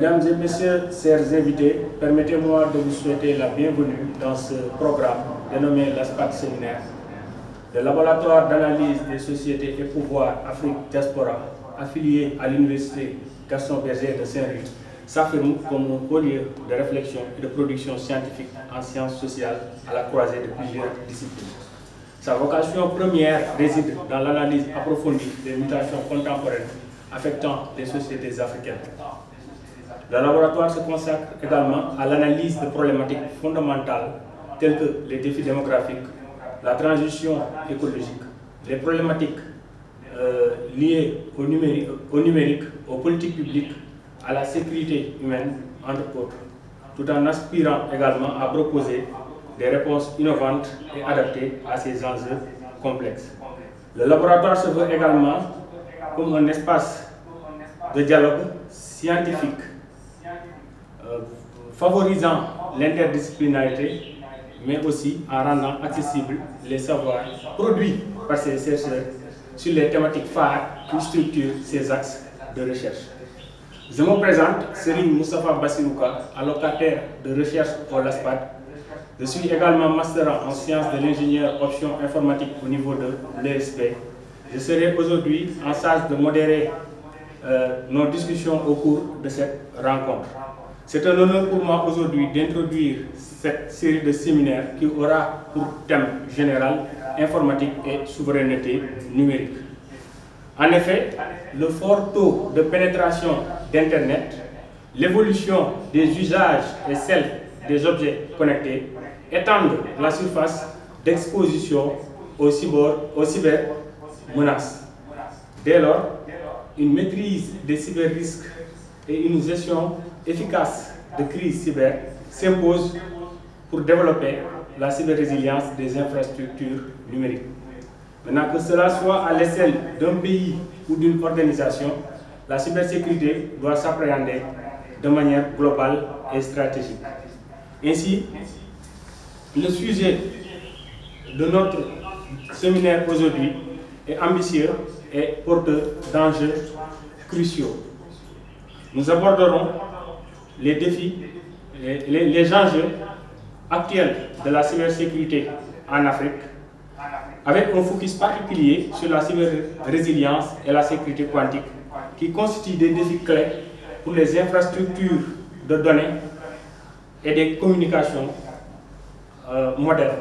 Mesdames et messieurs, chers invités, permettez-moi de vous souhaiter la bienvenue dans ce programme dénommé l'ASPAD Séminaire. Le laboratoire d'analyse des sociétés et pouvoirs Afrique Diaspora, affilié à l'université Gaston Berger de Saint-Louis, s'affirme comme un haut lieu de réflexion et de production scientifique en sciences sociales à la croisée de plusieurs disciplines. Sa vocation première réside dans l'analyse approfondie des mutations contemporaines affectant les sociétés africaines. Le laboratoire se consacre également à l'analyse de problématiques fondamentales telles que les défis démographiques, la transition écologique, les problématiques liées au numérique, aux politiques publiques, à la sécurité humaine, entre autres, tout en aspirant également à proposer des réponses innovantes et adaptées à ces enjeux complexes. Le laboratoire se veut également comme un espace de dialogue scientifique favorisant l'interdisciplinarité, mais aussi en rendant accessibles les savoirs produits par ces chercheurs sur les thématiques phares qui structurent ces axes de recherche. Je me présente, Serigne Moustapha Bassirouka, allocataire de recherche au LASPAD. Je suis également master en sciences de l'ingénieur option informatique au niveau de l'ESP. Je serai aujourd'hui en charge de modérer nos discussions au cours de cette rencontre. C'est un honneur pour moi aujourd'hui d'introduire cette série de séminaires qui aura pour thème général informatique et souveraineté numérique. En effet, le fort taux de pénétration d'Internet, l'évolution des usages et celle des objets connectés étendent la surface d'exposition aux cybermenaces. Dès lors, une maîtrise des cyberrisques et une gestion efficace de crise cyber s'impose pour développer la cyber-résilience des infrastructures numériques. Maintenant, que cela soit à l'échelle d'un pays ou d'une organisation, la cybersécurité doit s'appréhender de manière globale et stratégique. Ainsi, le sujet de notre séminaire aujourd'hui est ambitieux et porteur d'enjeux cruciaux. Nous aborderons les défis, les enjeux actuels de la cybersécurité en Afrique, avec un focus particulier sur la cyber-résilience et la sécurité quantique, qui constituent des défis clés pour les infrastructures de données et des communications modernes.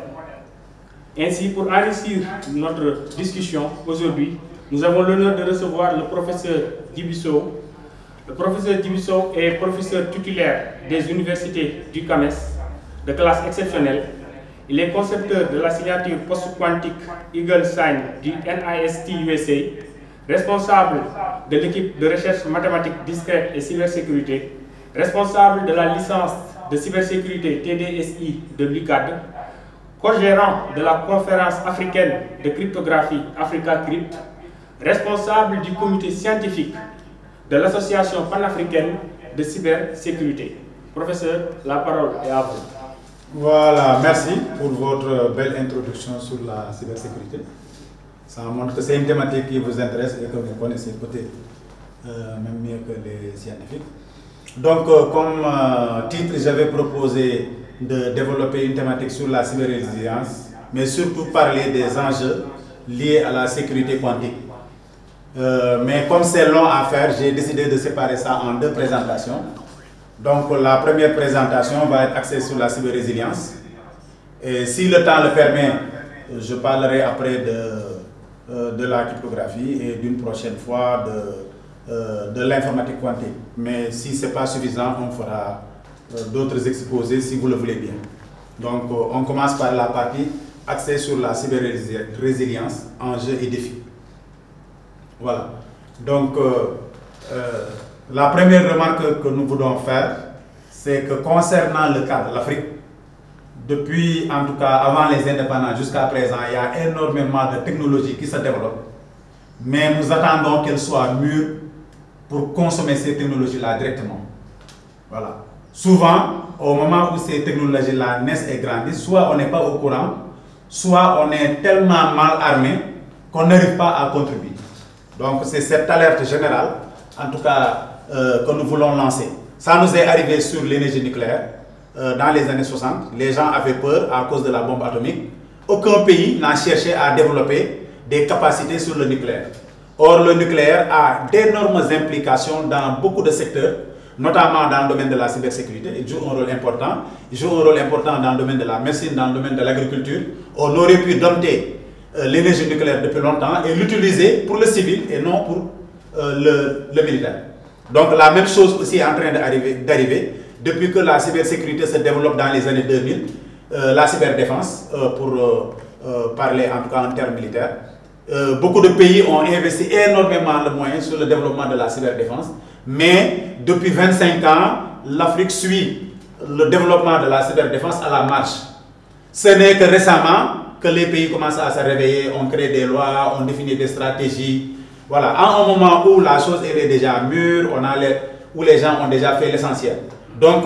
Ainsi, pour enrichir notre discussion aujourd'hui, nous avons l'honneur de recevoir le professeur Djiby Sow. Le professeur Djiby Sow est professeur titulaire des universités du CAMES, de classe exceptionnelle. Il est concepteur de la signature post-quantique Eagle Sign du NIST USA, responsable de l'équipe de recherche mathématique discrète et cybersécurité, responsable de la licence de cybersécurité TDSI de l'UCAD, co-gérant de la conférence africaine de cryptographie Africa Crypt, responsable du comité scientifique de l'association panafricaine de cybersécurité. Professeur, la parole est à vous. Voilà, merci pour votre belle introduction sur la cybersécurité. Ça montre que c'est une thématique qui vous intéresse et que vous connaissez peut-être même mieux que les scientifiques. Donc, comme titre, j'avais proposé de développer une thématique sur la cyber-résilience, mais surtout parler des enjeux liés à la sécurité quantique. Mais comme c'est long à faire, j'ai décidé de séparer ça en deux présentations. Donc la première présentation va être axée sur la cyber-résilience. Et si le temps le permet, je parlerai après de la cryptographie et d'une prochaine fois de l'informatique quantique. Mais si ce n'est pas suffisant, on fera d'autres exposés si vous le voulez bien. Donc on commence par la partie axée sur la cyber-résilience, enjeux et défis. Voilà. Donc la première remarque que nous voulons faire, c'est que concernant le cas de l'Afrique, depuis en tout cas avant les indépendances jusqu'à présent, il y a énormément de technologies qui se développent, mais nous attendons qu'elles soient mûres pour consommer ces technologies-là directement. Voilà. Souvent, au moment où ces technologies-là naissent et grandissent, soit on n'est pas au courant, soit on est tellement mal armé qu'on n'arrive pas à contribuer. Donc c'est cette alerte générale, en tout cas, que nous voulons lancer. Ça nous est arrivé sur l'énergie nucléaire dans les années 60. Les gens avaient peur à cause de la bombe atomique. Aucun pays n'a cherché à développer des capacités sur le nucléaire. Or, le nucléaire a d'énormes implications dans beaucoup de secteurs, notamment dans le domaine de la cybersécurité. Il joue un rôle important. Il joue un rôle important dans le domaine de la médecine, dans le domaine de l'agriculture. On aurait pu dompter l'énergie nucléaire depuis longtemps et l'utiliser pour le civil et non pour le militaire. Donc la même chose aussi est en train d'arriver depuis que la cybersécurité se développe dans les années 2000, la cyberdéfense, pour parler en tout cas en termes militaires. Beaucoup de pays ont investi énormément de moyens sur le développement de la cyberdéfense, mais depuis 25 ans, l'Afrique suit le développement de la cyberdéfense à la marche. Ce n'est que récemment que les pays commencent à se réveiller, on crée des lois, on définit des stratégies. Voilà, à un moment où la chose est déjà mûre, où les gens ont déjà fait l'essentiel. Donc,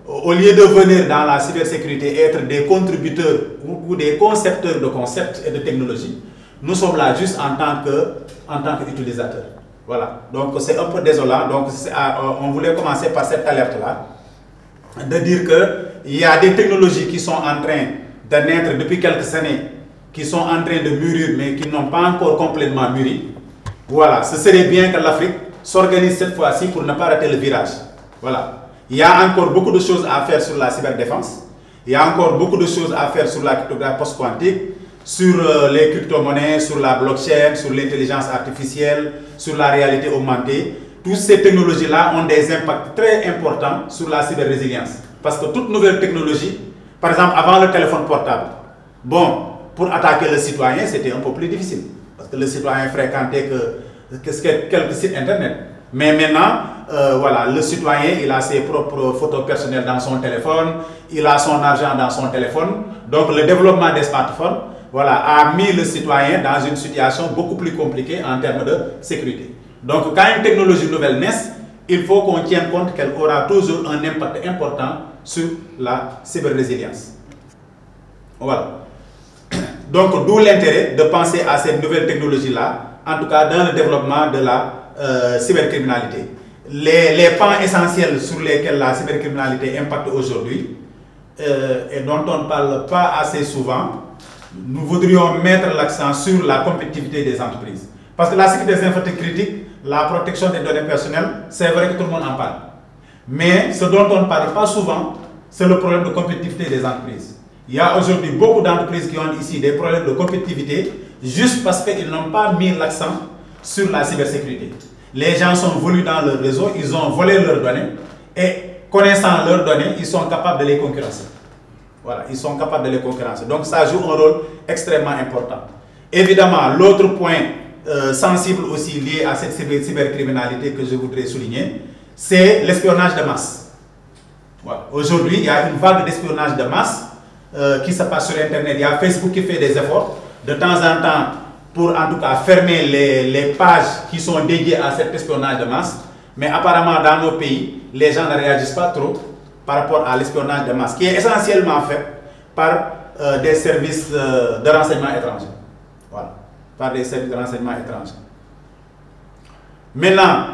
au lieu de venir dans la cybersécurité être des contributeurs ou des concepteurs de concepts et de technologies, nous sommes là juste en tant qu'utilisateurs. Voilà, donc c'est un peu désolant. Donc, on voulait commencer par cette alerte-là, de dire qu'il y a des technologies qui sont en train de naître depuis quelques années, qui sont en train de mûrir, mais qui n'ont pas encore complètement mûri. Voilà, ce serait bien que l'Afrique s'organise cette fois-ci pour ne pas rater le virage. Voilà. Il y a encore beaucoup de choses à faire sur la cyberdéfense. Il y a encore beaucoup de choses à faire sur la cryptographie post-quantique, sur les crypto-monnaies, sur la blockchain, sur l'intelligence artificielle, sur la réalité augmentée. Toutes ces technologies-là ont des impacts très importants sur la cyber-résilience. Parce que toute nouvelle technologie, par exemple avant le téléphone portable, bon, pour attaquer le citoyen, c'était un peu plus difficile. Parce que le citoyen fréquentait quelques sites internet. Mais maintenant, voilà, le citoyen, il a ses propres photos personnelles dans son téléphone, il a son argent dans son téléphone. Donc le développement des smartphones, voilà, a mis le citoyen dans une situation beaucoup plus compliquée en termes de sécurité. Donc quand une technologie nouvelle naît, il faut qu'on tienne compte qu'elle aura toujours un impact important sur la cyber-résilience. Voilà. Donc, d'où l'intérêt de penser à cette nouvelle technologie-là, en tout cas dans le développement de la cybercriminalité. Les pans essentiels sur lesquels la cybercriminalité impacte aujourd'hui, et dont on ne parle pas assez souvent, nous voudrions mettre l'accent sur la compétitivité des entreprises. Parce que la sécurité des infrastructures critiques, la protection des données personnelles, c'est vrai que tout le monde en parle. Mais ce dont on ne parle pas souvent, c'est le problème de compétitivité des entreprises. Il y a aujourd'hui beaucoup d'entreprises qui ont ici des problèmes de compétitivité juste parce qu'ils n'ont pas mis l'accent sur la cybersécurité. Les gens sont venus dans leur réseau, ils ont volé leurs données et connaissant leurs données, ils sont capables de les concurrencer. Voilà, ils sont capables de les concurrencer. Donc ça joue un rôle extrêmement important. Évidemment, l'autre point sensible aussi lié à cette cybercriminalité que je voudrais souligner, c'est l'espionnage de masse. Voilà. Aujourd'hui, il y a une vague d'espionnage de masse qui se passe sur Internet. Il y a Facebook qui fait des efforts de temps en temps pour en tout cas fermer les pages qui sont dédiées à cet espionnage de masse. Mais apparemment dans nos pays, les gens ne réagissent pas trop par rapport à l'espionnage de masse qui est essentiellement fait par des services de renseignement étrangers. Voilà, par des services de renseignement étrangers. Maintenant,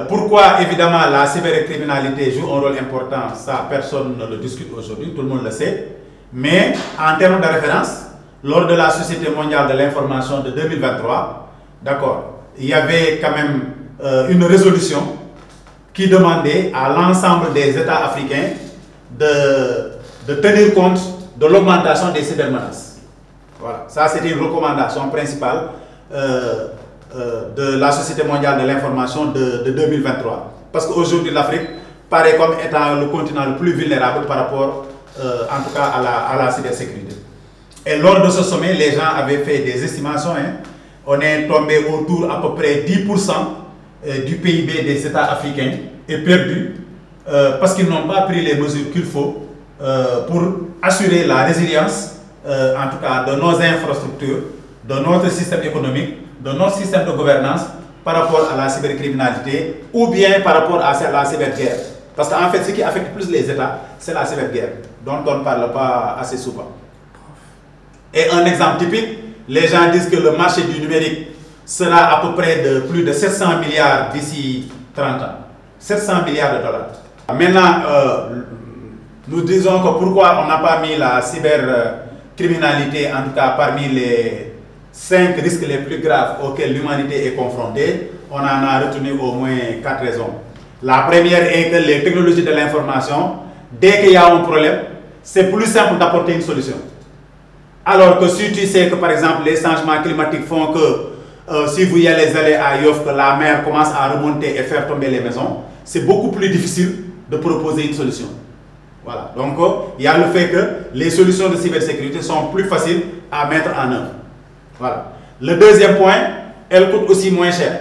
pourquoi évidemment la cybercriminalité joue un rôle important, ça personne ne le discute aujourd'hui, tout le monde le sait. Mais en termes de référence, lors de la Société mondiale de l'information de 2023, d'accord, il y avait quand même une résolution qui demandait à l'ensemble des États africains de tenir compte de l'augmentation des cybermenaces. Voilà, ça c'était une recommandation principale de la Société mondiale de l'information de 2023. Parce qu'aujourd'hui l'Afrique paraît comme étant le continent le plus vulnérable par rapport en tout cas à la cybersécurité. Et lors de ce sommet, les gens avaient fait des estimations. Hein. On est tombé autour à peu près 10% du PIB des États africains est perdu parce qu'ils n'ont pas pris les mesures qu'il faut pour assurer la résilience, en tout cas de nos infrastructures, de notre système économique, de notre système de gouvernance par rapport à la cybercriminalité ou bien par rapport à la cyberguerre. Parce qu'en fait, ce qui affecte plus les États, c'est la cyberguerre, dont on ne parle pas assez souvent. Et un exemple typique, les gens disent que le marché du numérique sera à peu près de plus de 700 milliards d'ici 30 ans. 700 milliards de dollars. Maintenant, nous disons que pourquoi on n'a pas mis la cybercriminalité, en tout cas parmi les 5 risques les plus graves auxquels l'humanité est confrontée. On en a retenu au moins 4 raisons. La première est que les technologies de l'information, dès qu'il y a un problème, c'est plus simple d'apporter une solution. Alors que si tu sais que par exemple les changements climatiques font que si vous y allez à Yoff, que la mer commence à remonter et faire tomber les maisons, c'est beaucoup plus difficile de proposer une solution. Voilà. Donc il y a le fait que les solutions de cybersécurité sont plus faciles à mettre en œuvre. Voilà. Le deuxième point, elles coûtent aussi moins cher.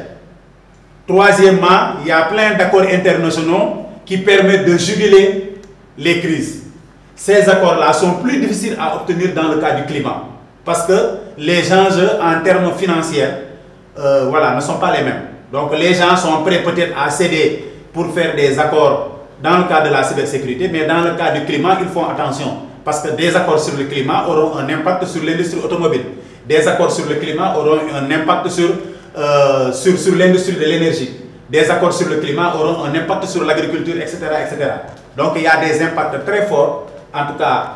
Troisièmement, il y a plein d'accords internationaux qui permettent de juguler les crises. Ces accords-là sont plus difficiles à obtenir dans le cas du climat parce que les enjeux en termes financiers voilà, ne sont pas les mêmes. Donc les gens sont prêts peut-être à céder pour faire des accords dans le cas de la cybersécurité, mais dans le cas du climat, ils font attention parce que des accords sur le climat auront un impact sur l'industrie automobile. Des accords sur le climat auront un impact sur l'industrie de l'énergie. Des accords sur le climat auront un impact sur l'agriculture, etc., etc. Donc il y a des impacts très forts, en tout cas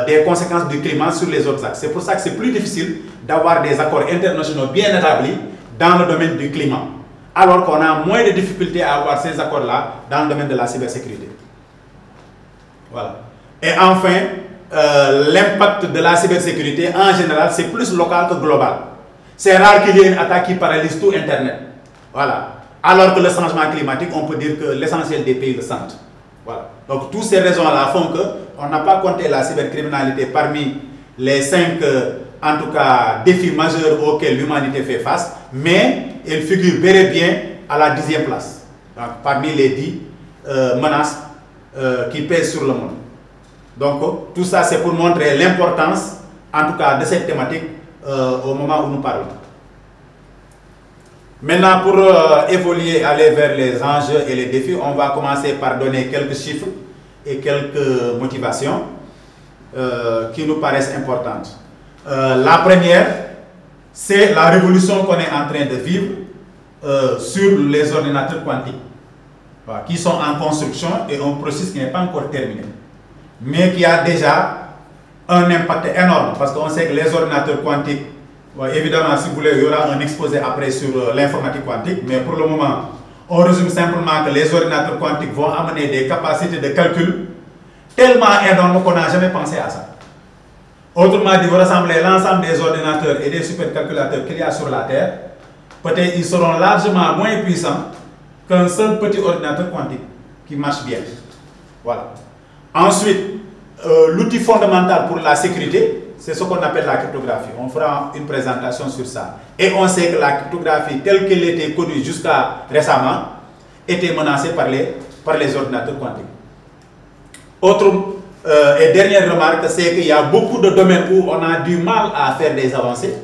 des conséquences du climat sur les autres axes. C'est pour ça que c'est plus difficile d'avoir des accords internationaux bien établis dans le domaine du climat, alors qu'on a moins de difficultés à avoir ces accords-là dans le domaine de la cybersécurité. Voilà. Et enfin, l'impact de la cybersécurité en général, c'est plus local que global. C'est rare qu'il y ait une attaque qui paralyse tout Internet. Voilà. Alors que le changement climatique, on peut dire que l'essentiel des pays le sentent. Voilà. Donc, toutes ces raisons-là font qu'on n'a pas compté la cybercriminalité parmi les 5, en tout cas, défis majeurs auxquels l'humanité fait face, mais elle figure bel et bien à la 10e place. Donc, parmi les 10 menaces qui pèsent sur le monde. Donc, tout ça, c'est pour montrer l'importance, en tout cas, de cette thématique au moment où nous parlons. Maintenant, pour évoluer, aller vers les enjeux et les défis, on va commencer par donner quelques chiffres et quelques motivations qui nous paraissent importantes. La première, c'est la révolution qu'on est en train de vivre sur les ordinateurs quantiques, qui sont en construction et un processus qui n'est pas encore terminé, mais qui a déjà un impact énorme, parce qu'on sait que les ordinateurs quantiques, évidemment, si vous voulez, il y aura un exposé après sur l'informatique quantique, mais pour le moment, on résume simplement que les ordinateurs quantiques vont amener des capacités de calcul tellement énormes qu'on n'a jamais pensé à ça. Autrement dit, vous rassemblez l'ensemble des ordinateurs et des supercalculateurs qu'il y a sur la Terre, peut-être ils seront largement moins puissants qu'un seul petit ordinateur quantique qui marche bien. Voilà. Ensuite, l'outil fondamental pour la sécurité, c'est ce qu'on appelle la cryptographie. On fera une présentation sur ça. Et on sait que la cryptographie, telle qu'elle était connue jusqu'à récemment, était menacée par les ordinateurs quantiques. Autre et dernière remarque, c'est qu'il y a beaucoup de domaines où on a du mal à faire des avancées.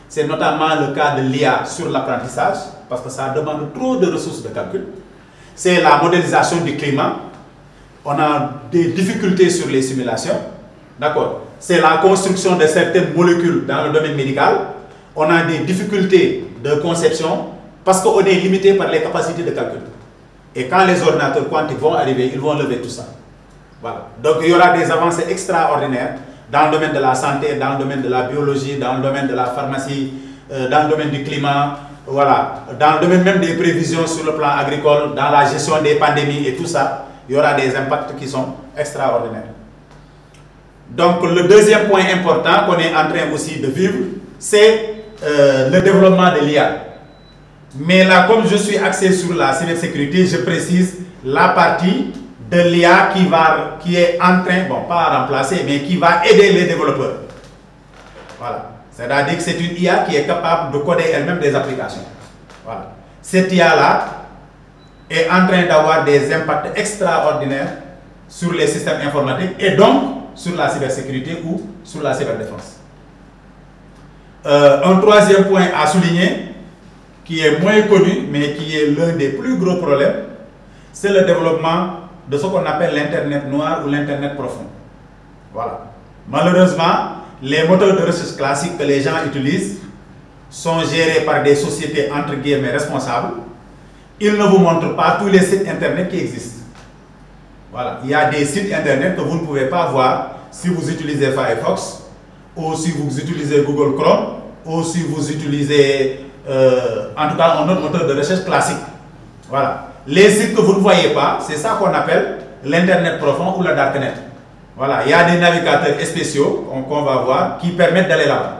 C'est notamment le cas de l'IA sur l'apprentissage, parce que ça demande trop de ressources de calcul. C'est la modélisation du climat. On a des difficultés sur les simulations. D'accord. C'est la construction de certaines molécules dans le domaine médical. On a des difficultés de conception parce qu'on est limité par les capacités de calcul. Et quand les ordinateurs quantiques vont arriver, ils vont lever tout ça. Voilà. Donc il y aura des avancées extraordinaires dans le domaine de la santé, dans le domaine de la biologie, dans le domaine de la pharmacie, dans le domaine du climat, voilà, dans le domaine même des prévisions sur le plan agricole, dans la gestion des pandémies et tout ça. Il y aura des impacts qui sont extraordinaires. Donc le deuxième point important qu'on est en train aussi de vivre, c'est le développement de l'IA. Mais là, comme je suis axé sur la cybersécurité, je précise la partie de l'IA qui est en train, bon, pas à remplacer, mais qui va aider les développeurs. Voilà. C'est-à-dire que c'est une IA qui est capable de coder elle-même des applications. Voilà. Cette IA-là est en train d'avoir des impacts extraordinaires sur les systèmes informatiques et donc sur la cybersécurité ou sur la cyberdéfense. Un troisième point à souligner, qui est moins connu, mais qui est l'un des plus gros problèmes, c'est le développement de ce qu'on appelle l'Internet noir ou l'Internet profond. Voilà. Malheureusement, les moteurs de recherche classiques que les gens utilisent sont gérés par des sociétés entre guillemets responsables. Ils ne vous montrent pas tous les sites Internet qui existent. Voilà. Il y a des sites internet que vous ne pouvez pas voir si vous utilisez Firefox, ou si vous utilisez Google Chrome, ou si vous utilisez en tout cas un autre moteur de recherche classique. Voilà. Les sites que vous ne voyez pas, c'est ça qu'on appelle l'Internet profond ou le Darknet. Voilà. Il y a des navigateurs spéciaux qu'on va voir qui permettent d'aller là-bas.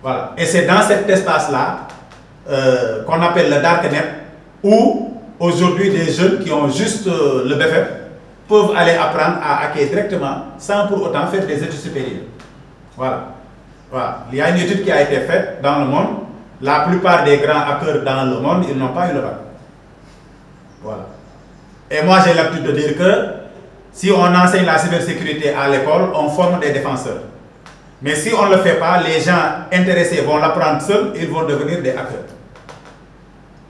Voilà. Et c'est dans cet espace-là qu'on appelle le Darknet où aujourd'hui des jeunes qui ont juste le BFEP peuvent aller apprendre à hacker directement sans pour autant faire des études supérieures. Voilà. Voilà. Il y a une étude qui a été faite dans le monde. La plupart des grands hackers dans le monde, ils n'ont pas eu le bac. Voilà. Et moi, j'ai l'habitude de dire que si on enseigne la cybersécurité à l'école, on forme des défenseurs. Mais si on ne le fait pas, les gens intéressés vont l'apprendre seuls, ils vont devenir des hackers.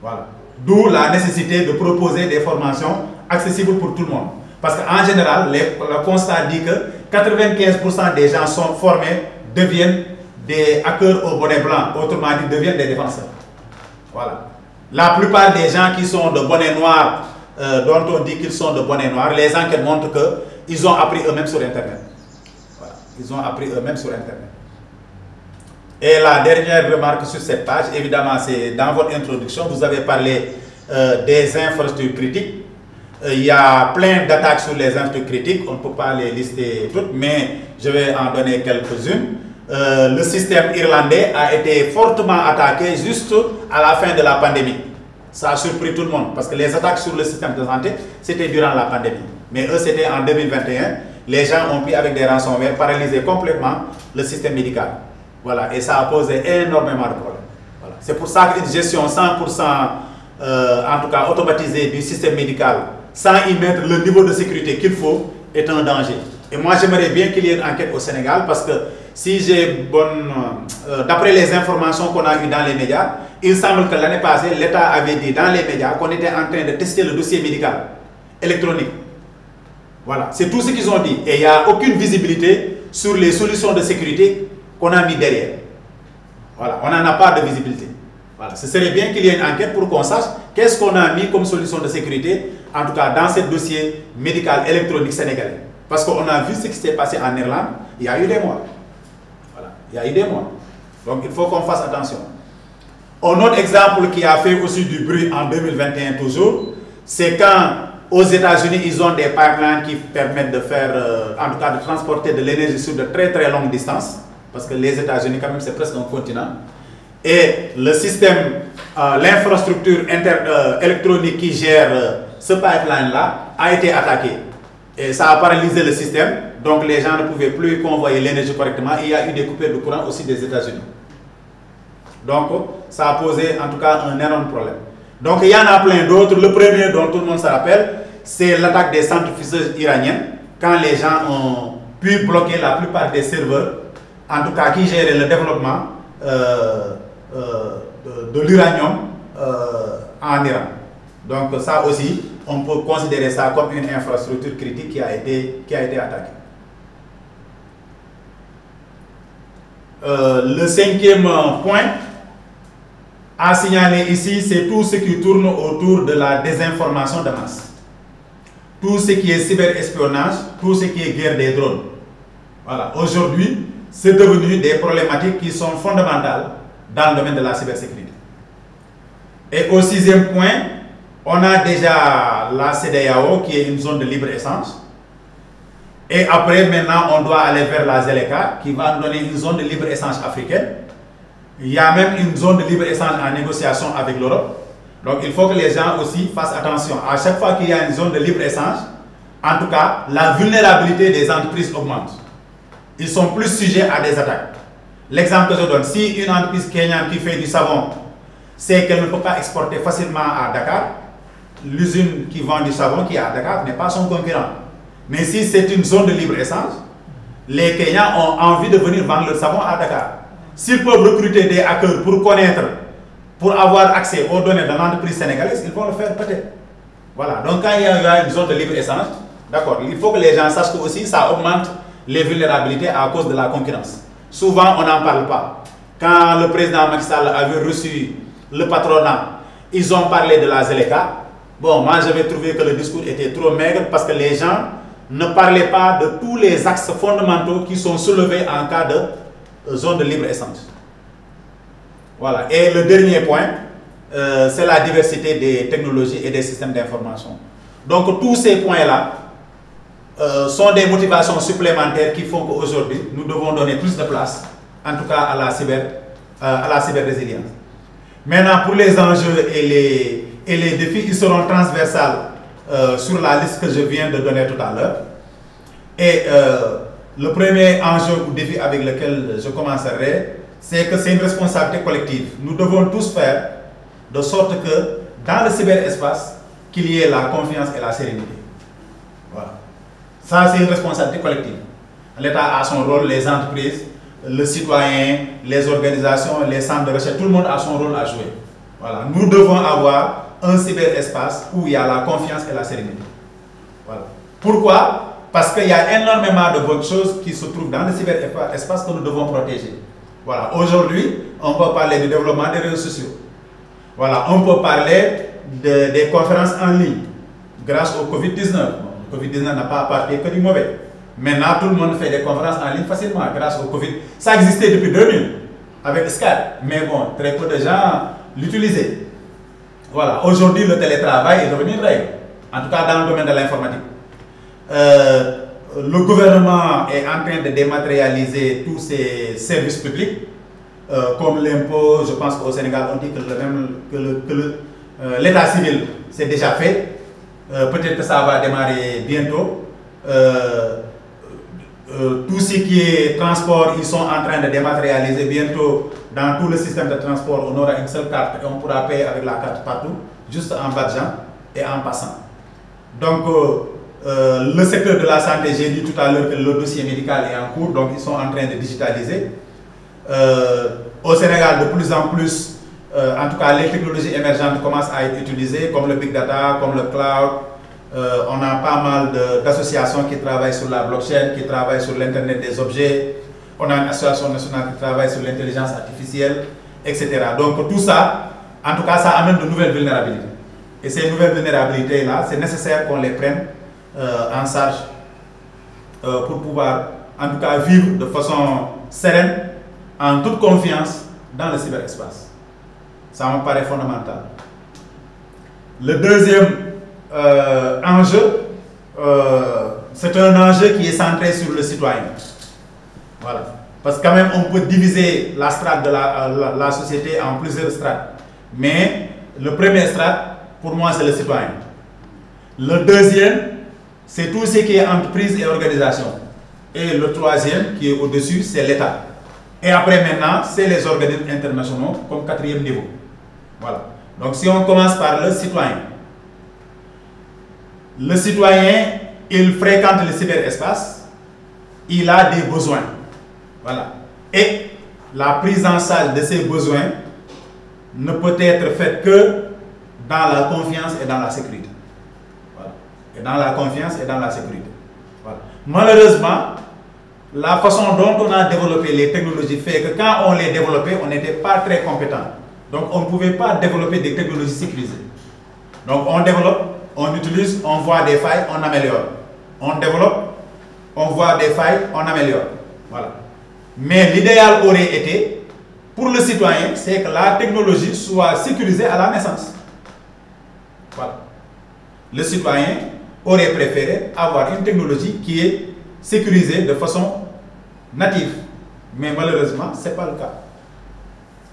Voilà. D'où la nécessité de proposer des formations accessibles pour tout le monde. Parce qu'en général, le constat dit que 95% des gens sont formés, deviennent des hackers au bonnet blanc, autrement dit, deviennent des défenseurs. Voilà. La plupart des gens qui sont de bonnet noir, dont on dit qu'ils sont de bonnet noir, les enquêtes montrent qu'ils ont appris eux-mêmes sur Internet. Voilà. Ils ont appris eux-mêmes sur Internet. Et la dernière remarque sur cette page, évidemment, c'est dans votre introduction, vous avez parlé des infrastructures critiques. Il y a plein d'attaques sur les infrastructures critiques, on ne peut pas les lister toutes, mais je vais en donner quelques-unes. Le système irlandais a été fortement attaqué juste à la fin de la pandémie. Ça a surpris tout le monde parce que les attaques sur le système de santé, c'était durant la pandémie. Mais eux, c'était en 2021. Les gens ont pu, avec des ransomware, paralyser complètement le système médical. Voilà, et ça a posé énormément de problèmes. Voilà. C'est pour ça qu'une gestion 100% en tout cas automatisée du système médical, sans y mettre le niveau de sécurité qu'il faut, est un danger. Et moi, j'aimerais bien qu'il y ait une enquête au Sénégal parce que si j'ai bonne... d'après les informations qu'on a eues dans les médias, il semble que l'année passée, l'État avait dit dans les médias qu'on était en train de tester le dossier médical électronique. Voilà, c'est tout ce qu'ils ont dit. Et il n'y a aucune visibilité sur les solutions de sécurité qu'on a mis derrière. Voilà, on n'en a pas de visibilité. Voilà, ce serait bien qu'il y ait une enquête pour qu'on sache qu'est-ce qu'on a mis comme solution de sécurité, en tout cas dans ce dossier médical électronique sénégalais. Parce qu'on a vu ce qui s'est passé en Irlande, il y a eu des mois. Voilà, il y a eu des mois. Donc il faut qu'on fasse attention. Un autre exemple qui a fait aussi du bruit en 2021 toujours, c'est quand aux États-Unis, ils ont des pipelines qui permettent de faire, en tout cas de transporter de l'énergie sur de très très longues distances. Parce que les États-Unis, quand même, c'est presque un continent. Et le système, l'infrastructure électronique qui gère ce pipeline-là a été attaqué. Et ça a paralysé le système. Donc les gens ne pouvaient plus convoyer l'énergie correctement. Et il y a eu des coupures de courant aussi des États-Unis. Donc ça a posé en tout cas un énorme problème. Donc il y en a plein d'autres. Le premier dont tout le monde se rappelle, c'est l'attaque des centrifugeuses iraniennes. Quand les gens ont pu bloquer la plupart des serveurs, en tout cas qui géraient le développement de l'uranium en Iran. Donc ça aussi, on peut considérer ça comme une infrastructure critique qui a été attaquée. Le cinquième point à signaler ici, c'est tout ce qui tourne autour de la désinformation de masse. Tout ce qui est cyberespionnage, tout ce qui est guerre des drones. Voilà. Aujourd'hui, c'est devenu des problématiques qui sont fondamentales dans le domaine de la cybersécurité. Et au sixième point, on a déjà la CEDEAO qui est une zone de libre-échange. Et après, maintenant, on doit aller vers la ZLECA qui va nous donner une zone de libre-échange africaine. Il y a même une zone de libre-échange en négociation avec l'Europe. Donc il faut que les gens aussi fassent attention. À chaque fois qu'il y a une zone de libre-échange, en tout cas, la vulnérabilité des entreprises augmente. Ils sont plus sujets à des attaques. L'exemple que je donne, si une entreprise kenyane qui fait du savon sait qu'elle ne peut pas exporter facilement à Dakar, l'usine qui vend du savon qui est à Dakar n'est pas son concurrent. Mais si c'est une zone de libre-échange, les Kenyans ont envie de venir vendre leur savon à Dakar. S'ils peuvent recruter des hackers pour connaître, pour avoir accès aux données de l'entreprise sénégalaise, ils vont le faire peut-être. Voilà, donc quand il y a une zone de libre-échange, d'accord, il faut que les gens sachent que aussi ça augmente les vulnérabilités à cause de la concurrence. Souvent, on n'en parle pas. Quand le président Macky Sall avait reçu le patronat, ils ont parlé de la ZLECA, Bon, moi je vais trouver que le discours était trop maigre parce que les gens ne parlaient pas de tous les axes fondamentaux qui sont soulevés en cas de zone de libre-échange. Voilà. Et le dernier point, c'est la diversité des technologies et des systèmes d'information. Donc tous ces points-là sont des motivations supplémentaires qui font qu'aujourd'hui, nous devons donner plus de place, en tout cas à la cyber-résilience. Maintenant, pour les enjeux et les défis, ils seront transversales sur la liste que je viens de donner tout à l'heure. Et le premier enjeu ou défi avec lequel je commencerai, c'est que c'est une responsabilité collective. Nous devons tous faire de sorte que dans le cyberespace, qu'il y ait la confiance et la sérénité. Voilà. Ça, c'est une responsabilité collective. L'État a son rôle, les entreprises, le citoyen, les organisations, les centres de recherche, tout le monde a son rôle à jouer. Voilà. Nous devons avoir un cyberespace où il y a la confiance et la sérénité. Voilà. Pourquoi? Parce qu'il y a énormément de bonnes choses qui se trouvent dans le cyberespace que nous devons protéger. Voilà. Aujourd'hui, on peut parler du développement des réseaux sociaux. Voilà. On peut parler des conférences en ligne grâce au Covid-19. Le Covid-19 n'a pas apporté que du mauvais. Maintenant, tout le monde fait des conférences en ligne facilement grâce au Covid. Ça existait depuis 2000 avec Skype, mais bon, très peu de gens l'utilisaient. Voilà. Aujourd'hui, le télétravail est devenu une règle, en tout cas dans le domaine de l'informatique. Le gouvernement est en train de dématérialiser tous ces services publics, comme l'impôt. Je pense qu'au Sénégal, on dit que l'état civil, c'est déjà fait. Peut-être que ça va démarrer bientôt. Tout ce qui est transport, ils sont en train de dématérialiser bientôt. Dans tout le système de transport, on aura une seule carte et on pourra payer avec la carte partout, juste en badgeant et en passant. Donc, le secteur de la santé, j'ai dit tout à l'heure que le dossier médical est en cours, donc ils sont en train de digitaliser. Au Sénégal, de plus en plus, en tout cas, les technologies émergentes commencent à être utilisées, comme le big data, comme le cloud. On a pas mal d'associations qui travaillent sur la blockchain, qui travaillent sur l'Internet des objets. On a une association nationale qui travaille sur l'intelligence artificielle, etc. Donc tout ça, en tout cas, ça amène de nouvelles vulnérabilités. Et ces nouvelles vulnérabilités-là, c'est nécessaire qu'on les prenne en charge pour pouvoir, en tout cas, vivre de façon sereine, en toute confiance, dans le cyberespace. Ça me paraît fondamental. Le deuxième enjeu, c'est un enjeu qui est centré sur le citoyen. Voilà. Parce que quand même, on peut diviser la strate de la société en plusieurs strates. Mais le premier strate, pour moi, c'est le citoyen. Le deuxième, c'est tout ce qui est entreprise et organisation. Et le troisième, qui est au-dessus, c'est l'État. Et après, maintenant, c'est les organismes internationaux comme quatrième niveau. Voilà. Donc, si on commence par le citoyen. Le citoyen, il fréquente le cyberespace, il a des besoins. Voilà. Et la prise en charge de ces besoins ne peut être faite que dans la confiance et dans la sécurité. Voilà. Et dans la confiance et dans la sécurité. Voilà. Malheureusement, la façon dont on a développé les technologies fait que quand on les développait, on n'était pas très compétent. Donc on ne pouvait pas développer des technologies sécurisées. Donc on développe, on utilise, on voit des failles, on améliore. On développe, on voit des failles, on améliore. Voilà. Mais l'idéal aurait été, pour le citoyen, c'est que la technologie soit sécurisée à la naissance. Voilà. Le citoyen aurait préféré avoir une technologie qui est sécurisée de façon native. Mais malheureusement, ce n'est pas le cas.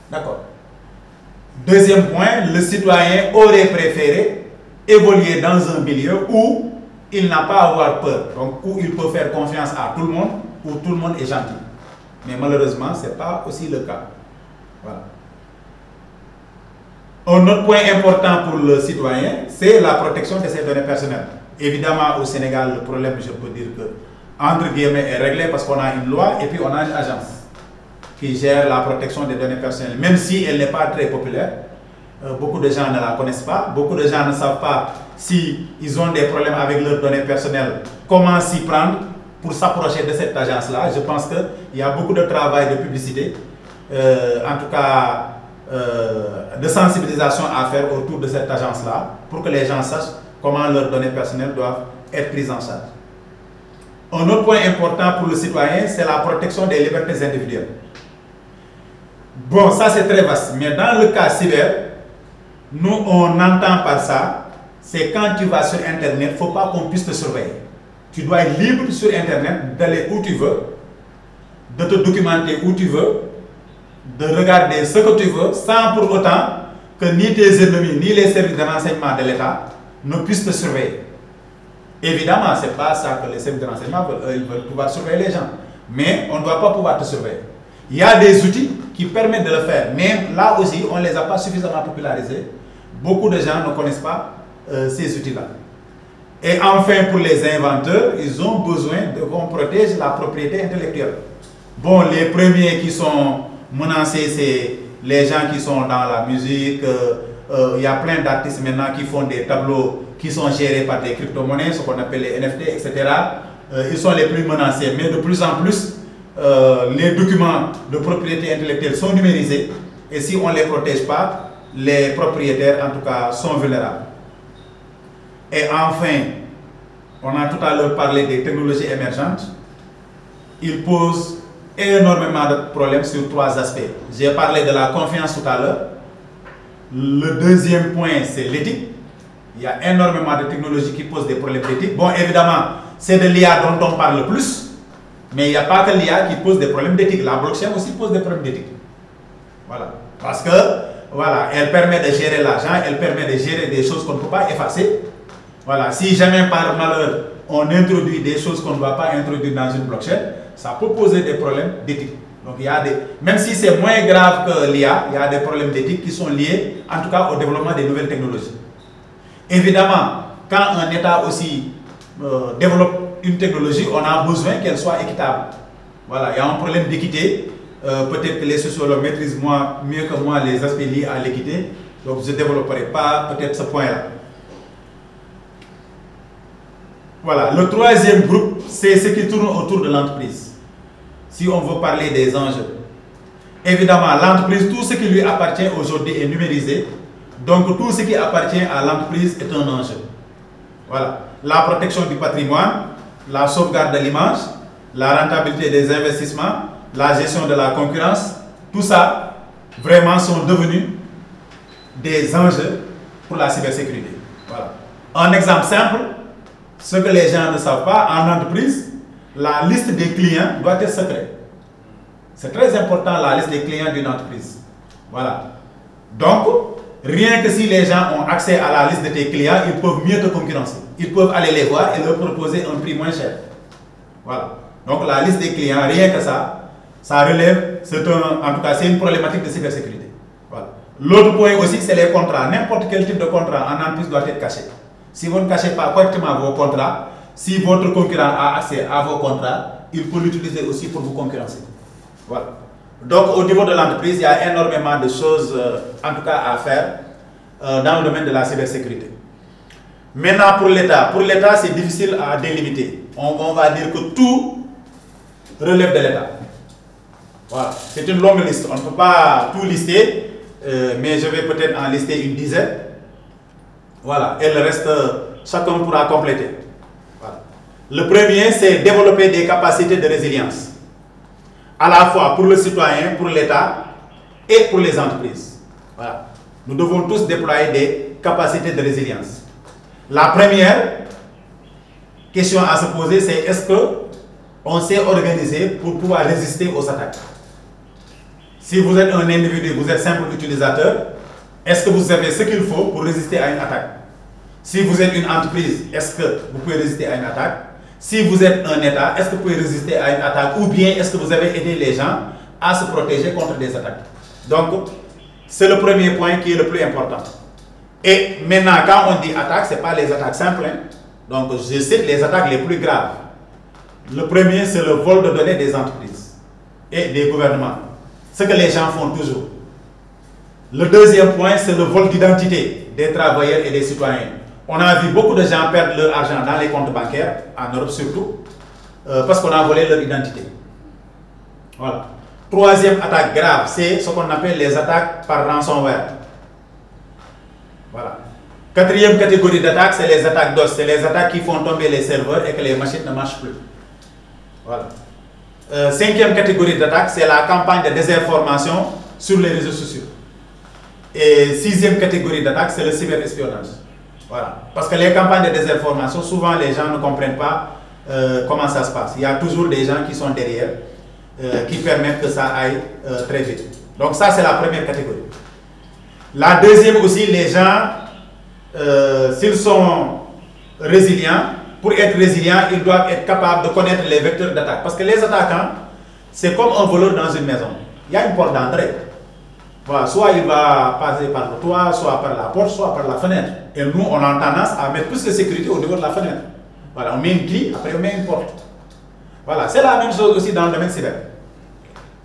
D'accord. Deuxième point, le citoyen aurait préféré évoluer dans un milieu où il n'a pas à avoir peur, donc où il peut faire confiance à tout le monde, où tout le monde est gentil. Mais malheureusement, ce n'est pas aussi le cas. Voilà. Un autre point important pour le citoyen, c'est la protection de ses données personnelles. Évidemment, au Sénégal, le problème, je peux dire que, entre guillemets, est réglé parce qu'on a une loi et puis on a une agence qui gère la protection des données personnelles. Même si elle n'est pas très populaire, beaucoup de gens ne la connaissent pas, beaucoup de gens ne savent pas s'ils ont des problèmes avec leurs données personnelles, comment s'y prendre pour s'approcher de cette agence-là. Je pense qu'il y a beaucoup de travail de publicité, en tout cas de sensibilisation à faire autour de cette agence-là pour que les gens sachent comment leurs données personnelles doivent être prises en charge. Un autre point important pour le citoyen, c'est la protection des libertés individuelles. Bon, ça c'est très vaste, mais dans le cas cyber, nous on entend par ça, c'est quand tu vas sur Internet, il ne faut pas qu'on puisse te surveiller. Tu dois être libre sur Internet, d'aller où tu veux, de te documenter où tu veux, de regarder ce que tu veux, sans pour autant que ni tes ennemis, ni les services de renseignement de l'État ne puissent te surveiller. Évidemment, ce n'est pas ça que les services de renseignement veulent, ils veulent pouvoir surveiller les gens. Mais on ne doit pas pouvoir te surveiller. Il y a des outils qui permettent de le faire, mais là aussi, on ne les a pas suffisamment popularisés. Beaucoup de gens ne connaissent pas ces outils-là. Et enfin, pour les inventeurs, ils ont besoin qu'on protège la propriété intellectuelle. Bon, les premiers qui sont menacés, c'est les gens qui sont dans la musique. Il y a plein d'artistes maintenant qui font des tableaux qui sont gérés par des crypto-monnaies, ce qu'on appelle les NFT, etc. Ils sont les plus menacés. Mais de plus en plus, les documents de propriété intellectuelle sont numérisés. Et si on ne les protège pas, les propriétaires, en tout cas, sont vulnérables. Et enfin, on a tout à l'heure parlé des technologies émergentes. Ils posent énormément de problèmes sur 3 aspects. J'ai parlé de la confiance tout à l'heure. Le deuxième point, c'est l'éthique. Il y a énormément de technologies qui posent des problèmes d'éthique. Bon, évidemment, c'est de l'IA dont on parle le plus, mais il n'y a pas que l'IA qui pose des problèmes d'éthique. La blockchain aussi pose des problèmes d'éthique. Voilà. Parce que, voilà, elle permet de gérer l'argent, elle permet de gérer des choses qu'on ne peut pas effacer. Voilà. Si jamais par malheur, on introduit des choses qu'on ne doit pas introduire dans une blockchain, ça peut poser des problèmes d'éthique. Donc, il y a des, même si c'est moins grave que l'IA, il y a des problèmes d'éthique qui sont liés, en tout cas, au développement des nouvelles technologies. Évidemment, quand un État aussi développe une technologie, on a besoin qu'elle soit équitable. Voilà, il y a un problème d'équité. Peut-être que les sociologues maîtrisent mieux que moi les aspects liés à l'équité. Donc, je ne développerai pas peut-être ce point-là. Voilà, le troisième groupe, c'est ce qui tourne autour de l'entreprise. Si on veut parler des enjeux. Évidemment, l'entreprise, tout ce qui lui appartient aujourd'hui est numérisé. Donc, tout ce qui appartient à l'entreprise est un enjeu. Voilà. La protection du patrimoine, la sauvegarde de l'image, la rentabilité des investissements, la gestion de la concurrence, tout ça, vraiment, sont devenus des enjeux pour la cybersécurité. Voilà. Un exemple simple, ce que les gens ne savent pas, en entreprise, la liste des clients doit être secrète. C'est très important, la liste des clients d'une entreprise. Voilà. Donc, rien que si les gens ont accès à la liste de tes clients, ils peuvent mieux te concurrencer. Ils peuvent aller les voir et leur proposer un prix moins cher. Voilà. Donc, la liste des clients, rien que ça relève, en tout cas, c'est une problématique de cybersécurité. Voilà. L'autre point aussi, c'est les contrats. N'importe quel type de contrat en entreprise doit être caché. Si vous ne cachez pas correctement vos contrats, si votre concurrent a accès à vos contrats, il peut l'utiliser aussi pour vous concurrencer. Voilà. Donc, au niveau de l'entreprise, il y a énormément de choses, en tout cas, à faire dans le domaine de la cybersécurité. Maintenant, pour l'État, c'est difficile à délimiter. On va dire que tout relève de l'État. Voilà. C'est une longue liste. On ne peut pas tout lister, mais je vais peut-être en lister une dizaine. Voilà. Et le reste, chacun pourra compléter. Voilà. Le premier, c'est développer des capacités de résilience. À la fois pour le citoyen, pour l'État et pour les entreprises. Voilà. Nous devons tous déployer des capacités de résilience. La première question à se poser, c'est est-ce qu'on s'est organisé pour pouvoir résister aux attaques? Si vous êtes un individu, vous êtes simple utilisateur, est-ce que vous avez ce qu'il faut pour résister à une attaque? Si vous êtes une entreprise, est-ce que vous pouvez résister à une attaque? Si vous êtes un État, est-ce que vous pouvez résister à une attaque? Ou bien est-ce que vous avez aidé les gens à se protéger contre des attaques? Donc, c'est le premier point qui est le plus important. Et maintenant, quand on dit attaque, ce n'est pas les attaques simples. Hein. Donc, je cite les attaques les plus graves. Le premier, c'est le vol de données des entreprises et des gouvernements. Ce que les gens font toujours. Le deuxième point, c'est le vol d'identité des travailleurs et des citoyens. On a vu beaucoup de gens perdre leur argent dans les comptes bancaires, en Europe surtout, parce qu'on a volé leur identité. Voilà. Troisième attaque grave, c'est ce qu'on appelle les attaques par ransomware. Voilà. Quatrième catégorie d'attaque, c'est les attaques DOS. C'est les attaques qui font tomber les serveurs et que les machines ne marchent plus. Voilà. Cinquième catégorie d'attaque, c'est la campagne de désinformation sur les réseaux sociaux. Et sixième catégorie d'attaque, c'est le cyberespionnage. Voilà. Parce que les campagnes de désinformation, souvent les gens ne comprennent pas comment ça se passe. Il y a toujours des gens qui sont derrière, qui permettent que ça aille très vite. Donc ça, c'est la première catégorie. La deuxième aussi, les gens, s'ils sont résilients, pour être résilients, ils doivent être capables de connaître les vecteurs d'attaque. Parce que les attaquants, c'est comme un voleur dans une maison. Il y a une porte d'entrée. Voilà, soit il va passer par le toit, soit par la porte, soit par la fenêtre. Et nous, on a tendance à mettre plus de sécurité au niveau de la fenêtre. Voilà, on met une clé, après on met une porte. Voilà, c'est la même chose aussi dans le domaine cyber.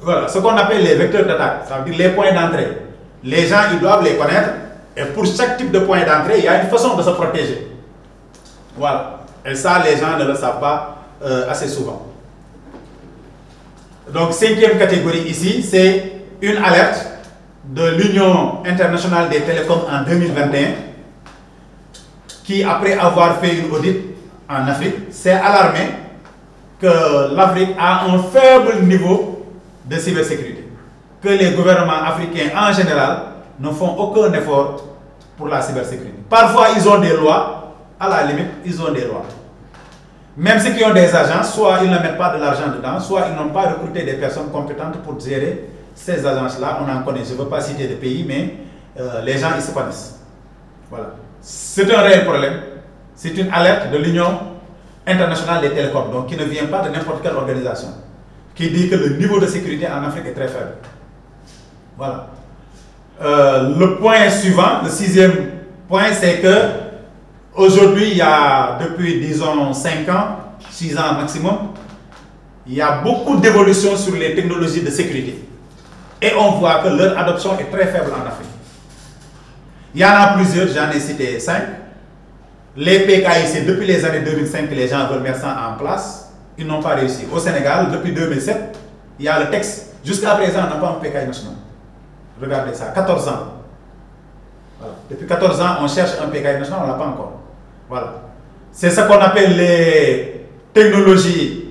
Voilà, ce qu'on appelle les vecteurs d'attaque, ça veut dire les points d'entrée. Les gens, ils doivent les connaître. Et pour chaque type de point d'entrée, il y a une façon de se protéger. Voilà. Et ça, les gens ne le savent pas assez souvent. Donc, cinquième catégorie ici, c'est une alerte de l'Union internationale des télécoms en 2021 qui, après avoir fait une audit en Afrique, s'est alarmé que l'Afrique a un faible niveau de cybersécurité. Que les gouvernements africains en général ne font aucun effort pour la cybersécurité. Parfois, ils ont des lois, à la limite, ils ont des lois. Même ceux qui ont des agences, soit ils ne mettent pas de l'argent dedans, soit ils n'ont pas recruté des personnes compétentes pour gérer ces agences-là. On en connaît, je ne veux pas citer de pays, mais les gens, ils se connaissent. Voilà. C'est un réel problème. C'est une alerte de l'Union internationale des télécoms, donc qui ne vient pas de n'importe quelle organisation, qui dit que le niveau de sécurité en Afrique est très faible. Voilà. Le point suivant, le sixième point, c'est que aujourd'hui, il y a depuis, disons, 5 ans, 6 ans maximum, il y a beaucoup d'évolutions sur les technologies de sécurité. Et on voit que leur adoption est très faible en Afrique. Il y en a plusieurs, j'en ai cité 5. Les PKI, c'est depuis les années 2005 que les gens veulent mettre ça en place. Ils n'ont pas réussi. Au Sénégal, depuis 2007, il y a le texte. Jusqu'à présent, on n'a pas un PKI national. Regardez ça, 14 ans. Voilà. Depuis 14 ans, on cherche un PKI national, on ne l'a pas encore. Voilà. C'est ce qu'on appelle les technologies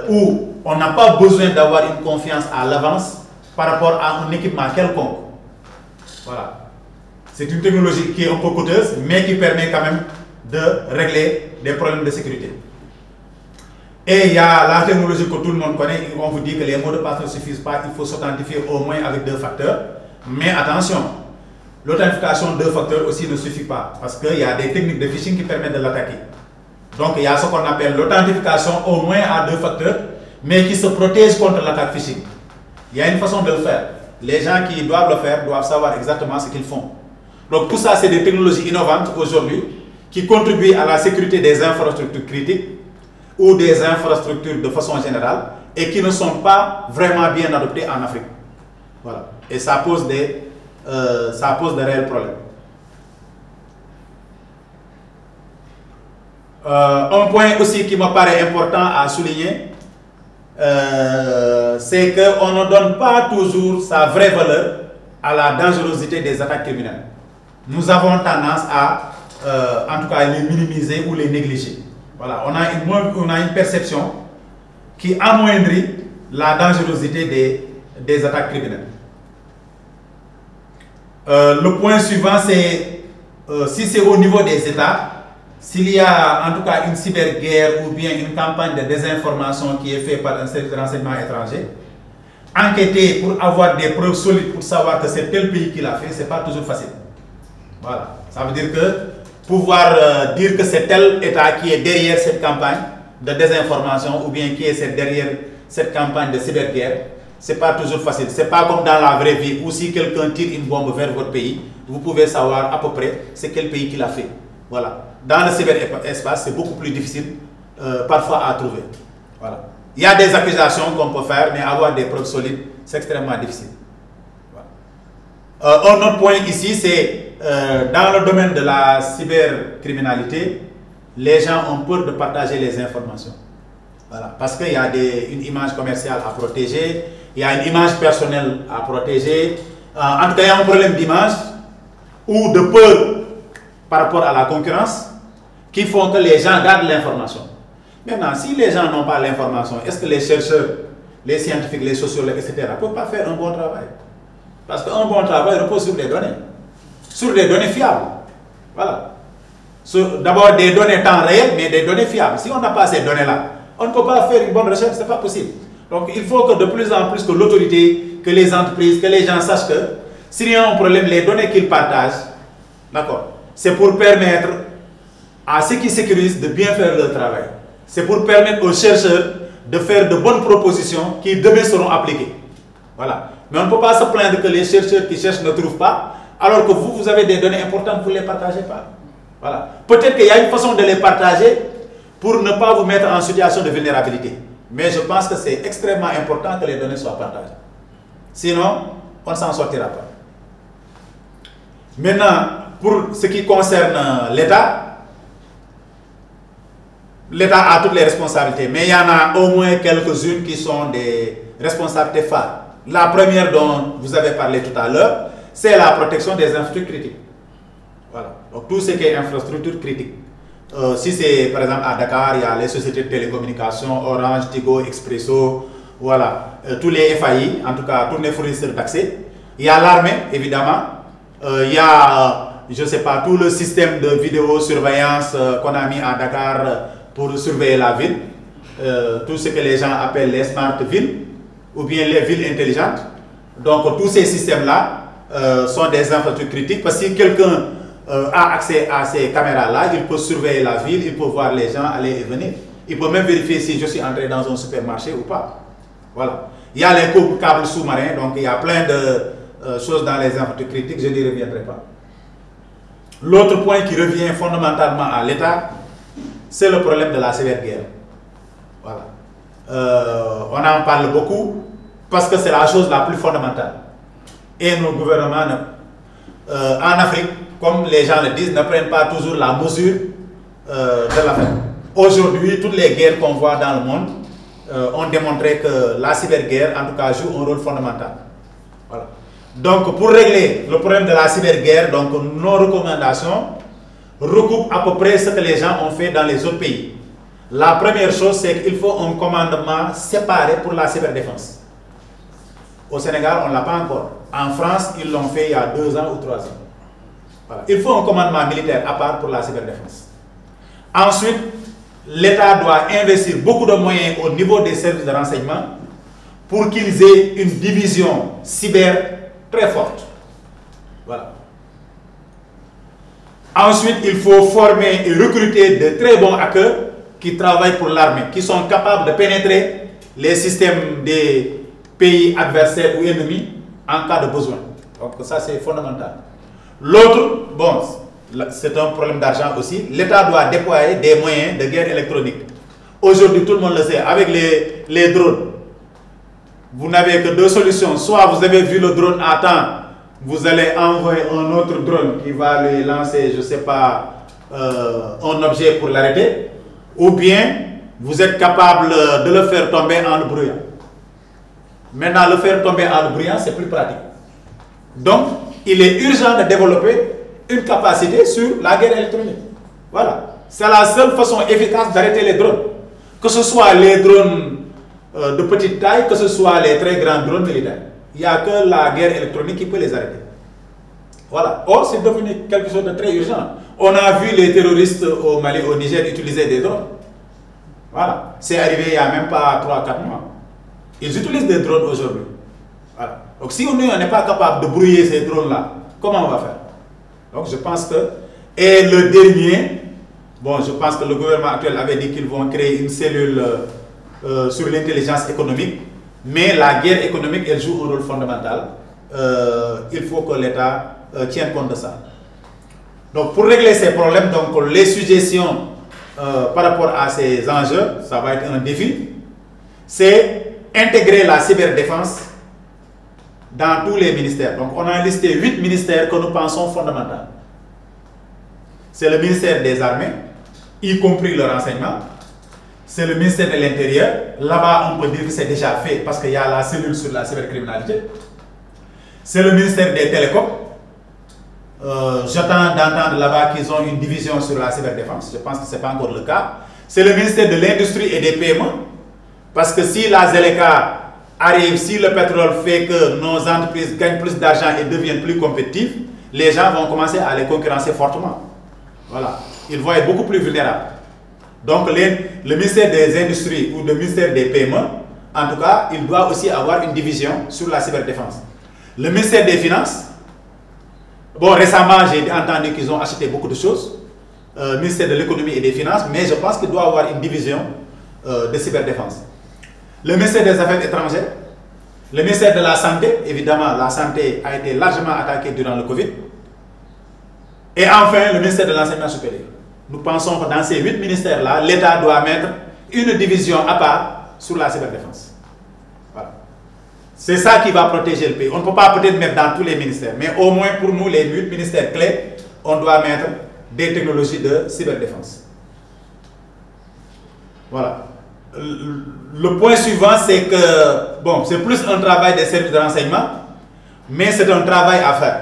où on n'a pas besoin d'avoir une confiance à l'avance par rapport à un équipement quelconque. Voilà. C'est une technologie qui est un peu coûteuse, mais qui permet quand même de régler des problèmes de sécurité. Et il y a la technologie que tout le monde connaît, on vous dit que les mots de passe ne suffisent pas, il faut s'authentifier au moins avec 2 facteurs. Mais attention, l'authentification 2 facteurs aussi ne suffit pas, parce qu'il y a des techniques de phishing qui permettent de l'attaquer. Donc il y a ce qu'on appelle l'authentification au moins à 2 facteurs, mais qui se protège contre l'attaque phishing. Il y a une façon de le faire. Les gens qui doivent le faire doivent savoir exactement ce qu'ils font. Donc tout ça, c'est des technologies innovantes aujourd'hui qui contribuent à la sécurité des infrastructures critiques ou des infrastructures de façon générale et qui ne sont pas vraiment bien adoptées en Afrique. Voilà. Et ça pose de réels problèmes. Un point aussi qui me paraît important à souligner, c'est qu'on ne donne pas toujours sa vraie valeur à la dangerosité des attaques criminelles. Nous avons tendance à, en tout cas, les minimiser ou les négliger. Voilà, on a une perception qui amoindrit la dangerosité des attaques criminelles. Le point suivant, c'est si c'est au niveau des États, s'il y a en tout cas une cyberguerre ou bien une campagne de désinformation qui est faite par un service de renseignement étranger, enquêter pour avoir des preuves solides pour savoir que c'est tel pays qui l'a fait, ce n'est pas toujours facile. Voilà, ça veut dire que pouvoir dire que c'est tel État qui est derrière cette campagne de désinformation ou bien qui est derrière cette campagne de cyberguerre, ce n'est pas toujours facile. Ce n'est pas comme dans la vraie vie où si quelqu'un tire une bombe vers votre pays, vous pouvez savoir à peu près c'est quel pays qui l'a fait. Voilà. Dans le cyberespace, c'est beaucoup plus difficile parfois à trouver. Voilà. Il y a des accusations qu'on peut faire, mais avoir des preuves solides, c'est extrêmement difficile. Voilà. Un autre point ici, c'est dans le domaine de la cybercriminalité, les gens ont peur de partager les informations. Voilà, parce qu'il y a une image commerciale à protéger, il y a une image personnelle à protéger. En tout cas, il y a un problème d'image ou de peur par rapport à la concurrence qui font que les gens gardent l'information. Maintenant, si les gens n'ont pas l'information, est-ce que les chercheurs, les scientifiques, les sociologues, etc., ne peuvent pas faire un bon travail? Parce qu'un bon travail repose sur des données fiables. Voilà. D'abord des données temps réel, mais des données fiables. Si on n'a pas ces données-là, on ne peut pas faire une bonne recherche, ce n'est pas possible. Donc il faut que de plus en plus que l'autorité, que les entreprises, que les gens sachent que s'il y a un problème, les données qu'ils partagent, d'accord, c'est pour permettre à ceux qui sécurisent de bien faire leur travail. C'est pour permettre aux chercheurs de faire de bonnes propositions qui demain seront appliquées. Voilà. Mais on ne peut pas se plaindre que les chercheurs qui cherchent ne trouvent pas, alors que vous avez des données importantes, vous ne les partagez pas. Voilà. Peut-être qu'il y a une façon de les partager pour ne pas vous mettre en situation de vulnérabilité. Mais je pense que c'est extrêmement important que les données soient partagées. Sinon, on ne s'en sortira pas. Maintenant, pour ce qui concerne l'État, l'État a toutes les responsabilités, mais il y en a au moins quelques-unes qui sont des responsabilités phares. La première dont vous avez parlé tout à l'heure, c'est la protection des infrastructures critiques. Voilà. Donc tout ce qui est infrastructure critique. Si c'est par exemple à Dakar, il y a les sociétés de télécommunications, Orange, Tigo, Expresso, voilà, tous les FAI, en tout cas tous les fournisseurs d'accès. Il y a l'armée, évidemment. Il y a, je ne sais pas, tout le système de vidéosurveillance qu'on a mis à Dakar pour surveiller la ville. Tout ce que les gens appellent les smart villes ou bien les villes intelligentes. Donc tous ces systèmes-là sont des infrastructures critiques parce que si quelqu'un a accès à ces caméras-là, il peut surveiller la ville, il peut voir les gens aller et venir. Il peut même vérifier si je suis entré dans un supermarché ou pas. Voilà. Il y a les câbles sous-marins, donc il y a plein de choses dans les infrastructures critiques, je n'y reviendrai pas. L'autre point qui revient fondamentalement à l'État, c'est le problème de la cyberguerre. Voilà. On en parle beaucoup parce que c'est la chose la plus fondamentale. Et nos gouvernements, en Afrique, comme les gens le disent, ne prennent pas toujours la mesure de l'affaire. Aujourd'hui, toutes les guerres qu'on voit dans le monde ont démontré que la cyberguerre, en tout cas, joue un rôle fondamental. Voilà. Donc, pour régler le problème de la cyberguerre, donc, nos recommandations recoupent à peu près ce que les gens ont fait dans les autres pays. La première chose, c'est qu'il faut un commandement séparé pour la cyberdéfense. Au Sénégal, on ne l'a pas encore. En France, ils l'ont fait il y a 2 ans ou 3 ans. Voilà. Il faut un commandement militaire à part pour la cyberdéfense. Ensuite, l'État doit investir beaucoup de moyens au niveau des services de renseignement pour qu'ils aient une division cyber très forte. Voilà. Ensuite, il faut former et recruter de très bons hackers qui travaillent pour l'armée, qui sont capables de pénétrer les systèmes des pays adversaires ou ennemis en cas de besoin. Donc ça, c'est fondamental. L'autre, bon, c'est un problème d'argent aussi. L'État doit déployer des moyens de guerre électronique. Aujourd'hui, tout le monde le sait, avec les drones, vous n'avez que 2 solutions. Soit vous avez vu le drone à temps, vous allez envoyer un autre drone qui va lui lancer, je ne sais pas, un objet pour l'arrêter, ou bien vous êtes capable de le faire tomber en le bruyant. Maintenant, le faire tomber en le bruyant, c'est plus pratique. Donc, il est urgent de développer une capacité sur la guerre électronique. Voilà. C'est la seule façon efficace d'arrêter les drones. Que ce soit les drones de petite taille, que ce soit les très grands drones militaires. Il n'y a que la guerre électronique qui peut les arrêter. Voilà. Or, c'est devenu quelque chose de très urgent. On a vu les terroristes au Mali, au Niger utiliser des drones. Voilà. C'est arrivé il n'y a même pas 3-4 mois. Ils utilisent des drones aujourd'hui. Voilà. Donc si on n'est pas capable de brouiller ces drones-là, comment on va faire? Donc je pense que... Et le dernier, bon, je pense que le gouvernement actuel avait dit qu'ils vont créer une cellule sur l'intelligence économique, mais la guerre économique, elle joue un rôle fondamental. Il faut que l'État tienne compte de ça. Donc pour régler ces problèmes, donc, les suggestions par rapport à ces enjeux, ça va être un défi, c'est intégrer la cyberdéfense dans tous les ministères. Donc on a listé 8 ministères que nous pensons fondamentaux. C'est le ministère des Armées, y compris le renseignement. c'est le ministère de l'Intérieur. Là-bas, on peut dire que c'est déjà fait parce qu'il y a la cellule sur la cybercriminalité. C'est le ministère des Télécoms. J'attends d'entendre là-bas qu'ils ont une division sur la cyberdéfense. Je pense que ce n'est pas encore le cas. C'est le ministère de l'Industrie et des Paiements. Parce que si la Zeleka arrive, si le pétrole fait que nos entreprises gagnent plus d'argent et deviennent plus compétitives, les gens vont commencer à les concurrencer fortement. Voilà. Ils vont être beaucoup plus vulnérables. Donc le ministère des Industries ou le ministère des Paiements, en tout cas, il doit aussi avoir une division sur la cyberdéfense. Le ministère des Finances, bon, récemment, j'ai entendu qu'ils ont acheté beaucoup de choses. Ministère de l'Économie et des Finances, mais je pense qu'il doit avoir une division de cyberdéfense. Le ministère des Affaires étrangères, le ministère de la Santé, évidemment, la santé a été largement attaquée durant le Covid. Et enfin, le ministère de l'Enseignement supérieur. Nous pensons que dans ces 8 ministères-là, l'État doit mettre une division à part sur la cyberdéfense. Voilà. C'est ça qui va protéger le pays. On ne peut pas peut-être mettre dans tous les ministères, mais au moins pour nous, les 8 ministères clés, on doit mettre des technologies de cyberdéfense. Voilà. Le point suivant, c'est que, bon, c'est plus un travail des services de renseignement, mais c'est un travail à faire.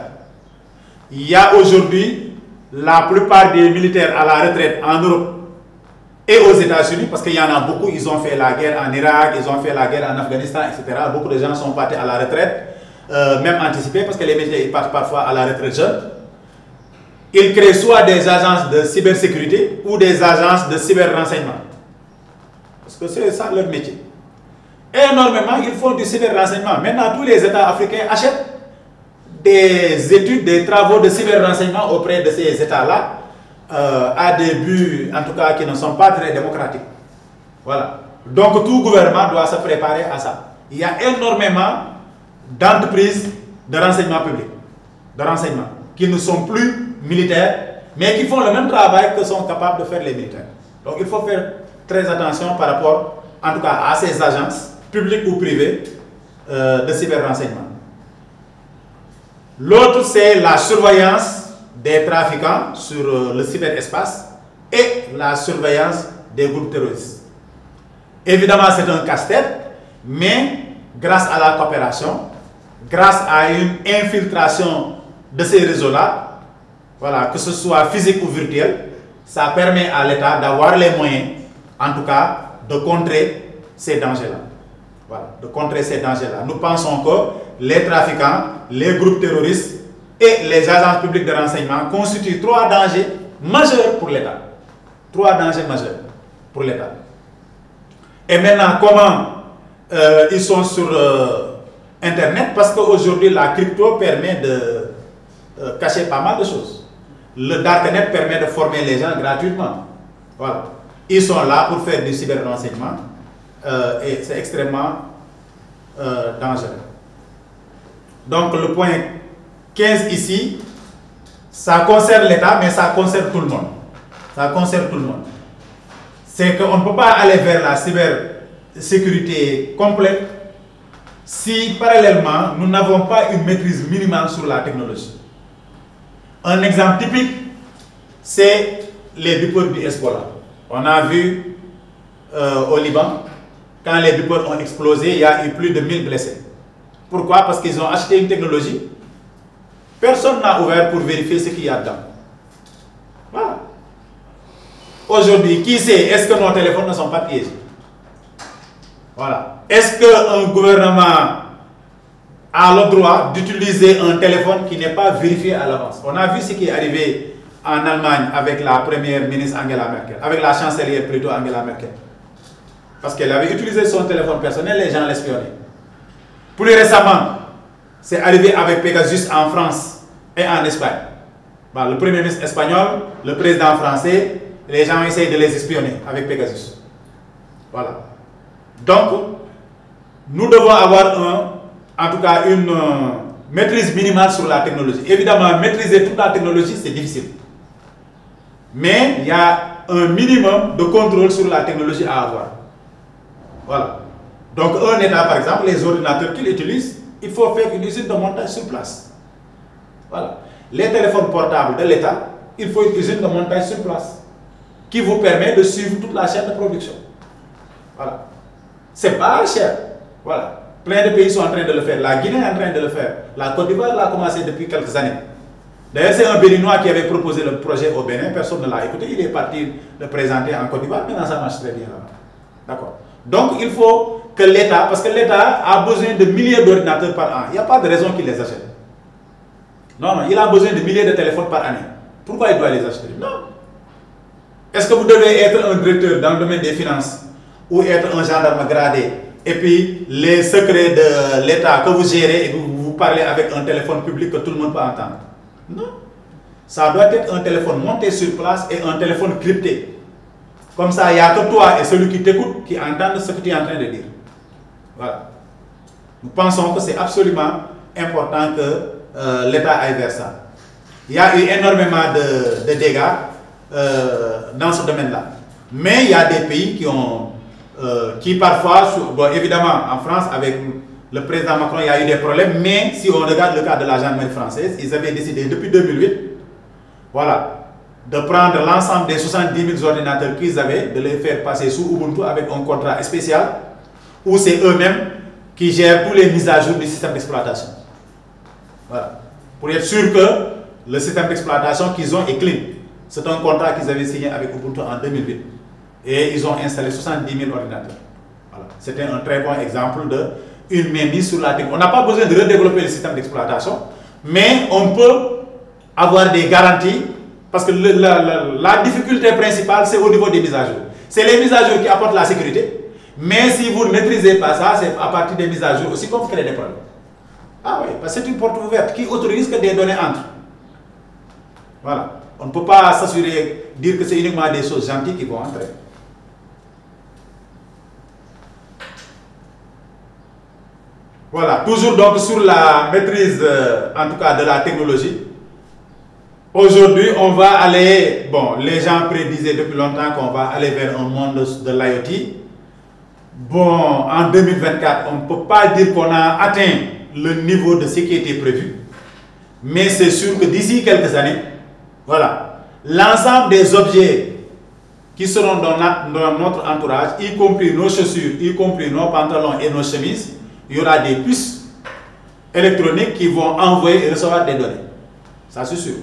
Il y a aujourd'hui la plupart des militaires à la retraite en Europe et aux États-Unis, parce qu'il y en a beaucoup, ils ont fait la guerre en Irak, ils ont fait la guerre en Afghanistan, etc. Beaucoup de gens sont partis à la retraite, même anticipés, parce que les militaires ils partent parfois à la retraite jeunes. Ils créent soit des agences de cybersécurité ou des agences de cyber-renseignement. Parce que c'est ça leur métier. Énormément, ils font du cyber-renseignement. Maintenant, tous les États africains achètent des études, des travaux de cyber-renseignement auprès de ces États-là, à des buts, en tout cas, qui ne sont pas très démocratiques. Voilà. Donc, tout gouvernement doit se préparer à ça. Il y a énormément d'entreprises de renseignement public, de renseignement, qui ne sont plus militaires, mais qui font le même travail que sont capables de faire les militaires. Donc, il faut faire très attention par rapport, en tout cas, à ces agences, publiques ou privées, de cyber-renseignement. L'autre, c'est la surveillance des trafiquants sur le cyberespace et la surveillance des groupes terroristes. Évidemment, c'est un casse-tête, mais grâce à la coopération, grâce à une infiltration de ces réseaux-là, voilà, que ce soit physique ou virtuel, ça permet à l'État d'avoir les moyens, en tout cas, de contrer ces dangers-là. Voilà, de contrer ces dangers-là. Nous pensons que les trafiquants, les groupes terroristes et les agences publiques de renseignement constituent 3 dangers majeurs pour l'État. 3 dangers majeurs pour l'État. Et maintenant, comment ils sont sur Internet? Parce qu'aujourd'hui, la crypto permet de cacher pas mal de choses. Le Darknet permet de former les gens gratuitement. Voilà. Ils sont là pour faire du cyber-renseignement et c'est extrêmement dangereux. Donc le point 15 ici, ça concerne l'État, mais ça concerne tout le monde. Ça concerne tout le monde. C'est qu'on ne peut pas aller vers la cybersécurité complète si parallèlement nous n'avons pas une maîtrise minimale sur la technologie. Un exemple typique, c'est les beepers du Hezbollah. On a vu au Liban, quand les beepers ont explosé, il y a eu plus de 1000 blessés. Pourquoi? Parce qu'ils ont acheté une technologie. Personne n'a ouvert pour vérifier ce qu'il y a dedans. Voilà. Aujourd'hui, qui sait, est-ce que nos téléphones ne sont pas piégés? Voilà. Est-ce qu'un gouvernement a le droit d'utiliser un téléphone qui n'est pas vérifié à l'avance? On a vu ce qui est arrivé en Allemagne avec la première ministre Angela Merkel, avec la chancelière plutôt Angela Merkel. Parce qu'elle avait utilisé son téléphone personnel, les gens l'espionnaient. Plus récemment, c'est arrivé avec Pegasus en France et en Espagne. Bon, le premier ministre espagnol, le président français, les gens essayent de les espionner avec Pegasus. Voilà. Donc, nous devons avoir en tout cas une maîtrise minimale sur la technologie. Évidemment, maîtriser toute la technologie, c'est difficile. Mais il y a un minimum de contrôle sur la technologie à avoir. Voilà. Donc, un État, par exemple, les ordinateurs qu'il utilise, il faut faire une usine de montage sur place. Voilà. Les téléphones portables de l'État, il faut une usine de montage sur place qui vous permet de suivre toute la chaîne de production. Voilà. C'est pas cher. Voilà. Plein de pays sont en train de le faire. La Guinée est en train de le faire. La Côte d'Ivoire l'a commencé depuis quelques années. D'ailleurs, c'est un Béninois qui avait proposé le projet au Bénin. Personne ne l'a écouté. Il est parti le présenter en Côte d'Ivoire. Maintenant, ça marche très bien là-bas. D'accord. Donc, il faut que l'État, parce que l'État a besoin de milliers d'ordinateurs par an. Il n'y a pas de raison qu'il les achète. Non, il a besoin de milliers de téléphones par année. Pourquoi il doit les acheter? Non. Est-ce que vous devez être un directeur dans le domaine des finances ou être un gendarme gradé et puis les secrets de l'État que vous gérez et que vous parlez avec un téléphone public que tout le monde peut entendre? Non. Ça doit être un téléphone monté sur place et un téléphone crypté. Comme ça, il n'y a que toi et celui qui t'écoute qui entendent ce que tu es en train de dire. Voilà. Nous pensons que c'est absolument important que l'État aille vers ça. Il y a eu énormément de dégâts dans ce domaine-là. Mais il y a des pays qui parfois, bon, évidemment en France avec le président Macron il y a eu des problèmes, mais si on regarde le cas de la gendarmerie française, ils avaient décidé depuis 2008, voilà, de prendre l'ensemble des 70 000 ordinateurs qu'ils avaient, de les faire passer sous Ubuntu avec un contrat spécial, où c'est eux-mêmes qui gèrent tous les mises à jour du système d'exploitation. Voilà. Pour être sûr que le système d'exploitation qu'ils ont est clean. C'est un contrat qu'ils avaient signé avec Ubuntu en 2008. Et ils ont installé 70 000 ordinateurs. Voilà. C'était un très bon exemple d'une mainmise sur la technologie. On n'a pas besoin de redévelopper le système d'exploitation, mais on peut avoir des garanties, parce que la difficulté principale, c'est au niveau des mises à jour. C'est les mises à jour qui apportent la sécurité, mais si vous ne maîtrisez pas ça, c'est à partir des mises à jour aussi qu'on vous crée des problèmes. Ah oui, parce que c'est une porte ouverte qui autorise que des données entrent. Voilà. On ne peut pas s'assurer, dire que c'est uniquement des choses gentilles qui vont entrer. Voilà, toujours donc sur la maîtrise, en tout cas de la technologie. Aujourd'hui, on va aller, bon, les gens prédisaient depuis longtemps qu'on va aller vers un monde de l'IoT. Bon, en 2024, on ne peut pas dire qu'on a atteint le niveau de ce qui était prévu. Mais c'est sûr que d'ici quelques années, voilà, l'ensemble des objets qui seront dans notre entourage, y compris nos chaussures, y compris nos pantalons et nos chemises, il y aura des puces électroniques qui vont envoyer et recevoir des données. Ça c'est sûr.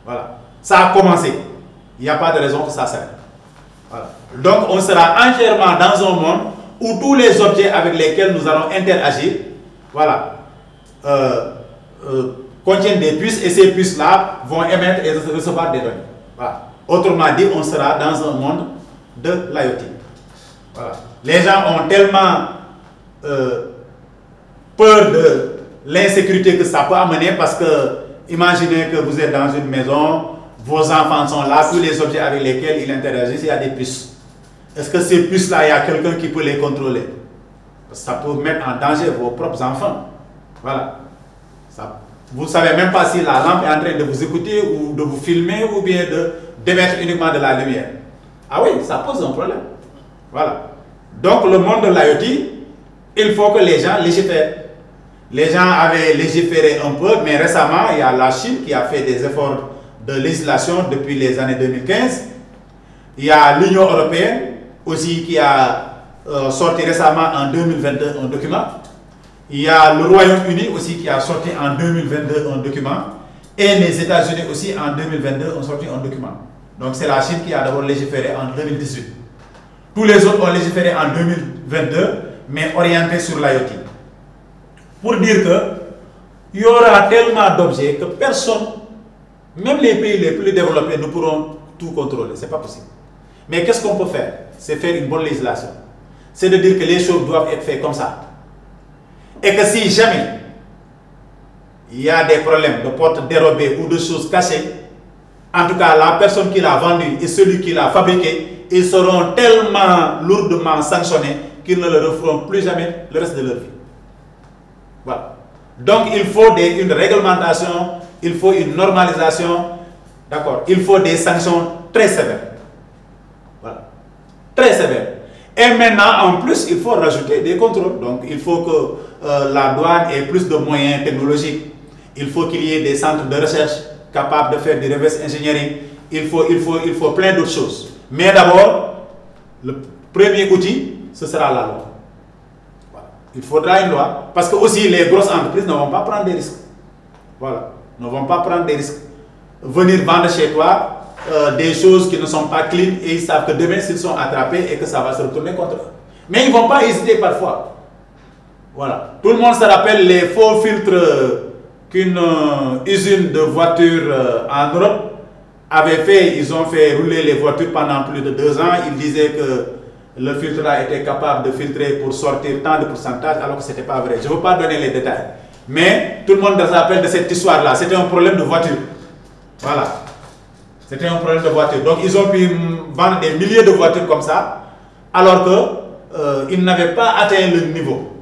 Voilà. Ça a commencé. Il n'y a pas de raison que ça s'arrête. Voilà. Donc on sera entièrement dans un monde où tous les objets avec lesquels nous allons interagir, voilà, contiennent des puces et ces puces-là vont émettre et recevoir des données. Voilà. Autrement dit, on sera dans un monde de l'IoT. Voilà. Les gens ont tellement peur de l'insécurité que ça peut amener, parce que imaginez que vous êtes dans une maison, vos enfants sont là, tous les objets avec lesquels ils interagissent, il y a des puces. Est-ce que ces puces-là, il y a quelqu'un qui peut les contrôler? Ça peut mettre en danger vos propres enfants. Voilà. Ça, vous ne savez même pas si la lampe est en train de vous écouter ou de vous filmer ou bien d'émettre uniquement de la lumière. Ah oui, ça pose un problème. Voilà. Donc le monde de l'IoT, il faut que les gens légifèrent. Les gens avaient légiféré un peu, mais récemment, il y a la Chine qui a fait des efforts de législation depuis les années 2015. Il y a l'Union européenne aussi qui a sorti récemment en 2022 un document. Il y a le Royaume-Uni aussi qui a sorti en 2022 un document. Et les États-Unis aussi en 2022 ont sorti un document. Donc c'est la Chine qui a d'abord légiféré en 2018. Tous les autres ont légiféré en 2022, mais orienté sur l'IoT. Pour dire qu'il y aura tellement d'objets que personne, même les pays les plus développés, ne pourront tout contrôler. Ce n'est pas possible. Mais qu'est-ce qu'on peut faire? C'est faire une bonne législation. C'est de dire que les choses doivent être faites comme ça. Et que si jamais il y a des problèmes de portes dérobées ou de choses cachées, en tout cas la personne qui l'a vendu et celui qui l'a fabriqué, ils seront tellement lourdement sanctionnés qu'ils ne le referont plus jamais le reste de leur vie. Voilà. Donc il faut une réglementation, il faut une normalisation, d'accord, il faut des sanctions très sévères. Voilà. Très sévères. Et maintenant, en plus, il faut rajouter des contrôles. Donc il faut que la douane ait plus de moyens technologiques. Il faut qu'il y ait des centres de recherche capables de faire du reverse engineering. Il faut plein d'autres choses. Mais d'abord, le premier outil, ce sera la loi. Voilà. Il faudra une loi, parce que aussi les grosses entreprises ne vont pas prendre des risques. Voilà, ne vont pas prendre des risques. Venir vendre chez toi des choses qui ne sont pas clean et ils savent que demain s'ils sont attrapés et que ça va se retourner contre eux. Mais ils ne vont pas hésiter parfois. Voilà. Tout le monde se rappelle les faux filtres qu'une usine de voitures en Europe avait fait. Ils ont fait rouler les voitures pendant plus de 2 ans. Ils disaient que le filtre a été capable de filtrer pour sortir tant de pourcentage alors que ce n'était pas vrai. Je ne veux pas donner les détails. Mais tout le monde se rappelle de cette histoire-là. C'était un problème de voiture. Voilà. C'était un problème de voiture. Donc ils ont pu vendre des milliers de voitures comme ça alors qu'ils n'avaient pas atteint le niveau.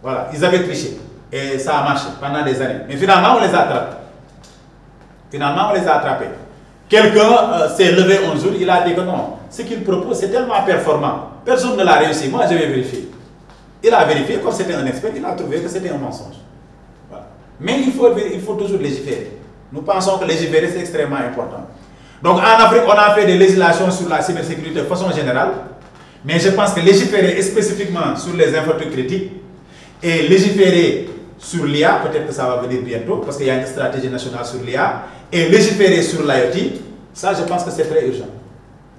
Voilà. Ils avaient triché. Et ça a marché pendant des années. Mais finalement, on les a attrapés. Finalement, on les a attrapés. Quelqu'un s'est levé un jour, il a dit que non, ce qu'il propose, c'est tellement performant. Personne ne l'a réussi. Moi, je vais vérifier. Il a vérifié, comme c'était un expert, il a trouvé que c'était un mensonge. Voilà. Mais il faut toujours légiférer. Nous pensons que légiférer, c'est extrêmement important. Donc, en Afrique, on a fait des législations sur la cybersécurité de façon générale. Mais je pense que légiférer spécifiquement sur les infrastructures critiques et légiférer sur l'IA, peut-être que ça va venir bientôt, parce qu'il y a une stratégie nationale sur l'IA, et légiférer sur l'IoT, ça je pense que c'est très urgent.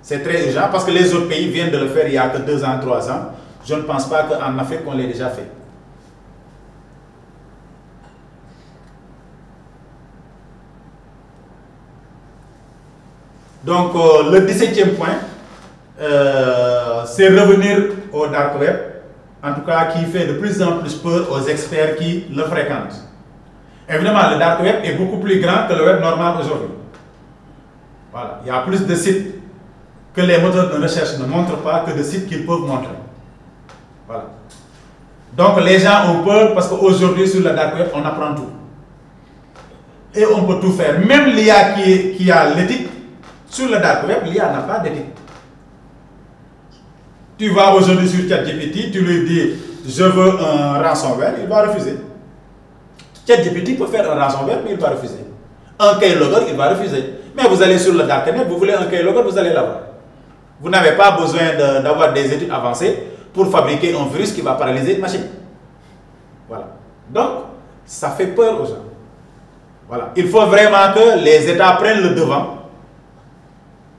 C'est très urgent parce que les autres pays viennent de le faire il y a que 2 ans, 3 ans. Je ne pense pas qu'en Afrique on l'ait déjà fait. Donc le 17e point, c'est revenir au dark web, en tout cas qui fait de plus en plus peur aux experts qui le fréquentent. Évidemment, le dark web est beaucoup plus grand que le web normal aujourd'hui. Voilà. Il y a plus de sites que les moteurs de recherche ne montrent pas que de sites qu'ils peuvent montrer. Voilà. Donc les gens ont peur parce qu'aujourd'hui sur le dark web, on apprend tout. Et on peut tout faire. Même l'IA qui a l'éthique, sur le dark web, l'IA n'a pas d'éthique. Tu vas aujourd'hui sur ChatGPT, tu lui dis je veux un ransomware, il va refuser. ChatGPT peut faire un ransomware, mais il va refuser. Un keylogger, il va refuser. Mais vous allez sur le darknet, vous voulez un keylogger, vous allez l'avoir. Vous n'avez pas besoin d'avoir des études avancées pour fabriquer un virus qui va paralyser une machine. Voilà. Donc, ça fait peur aux gens. Voilà. Il faut vraiment que les États prennent le devant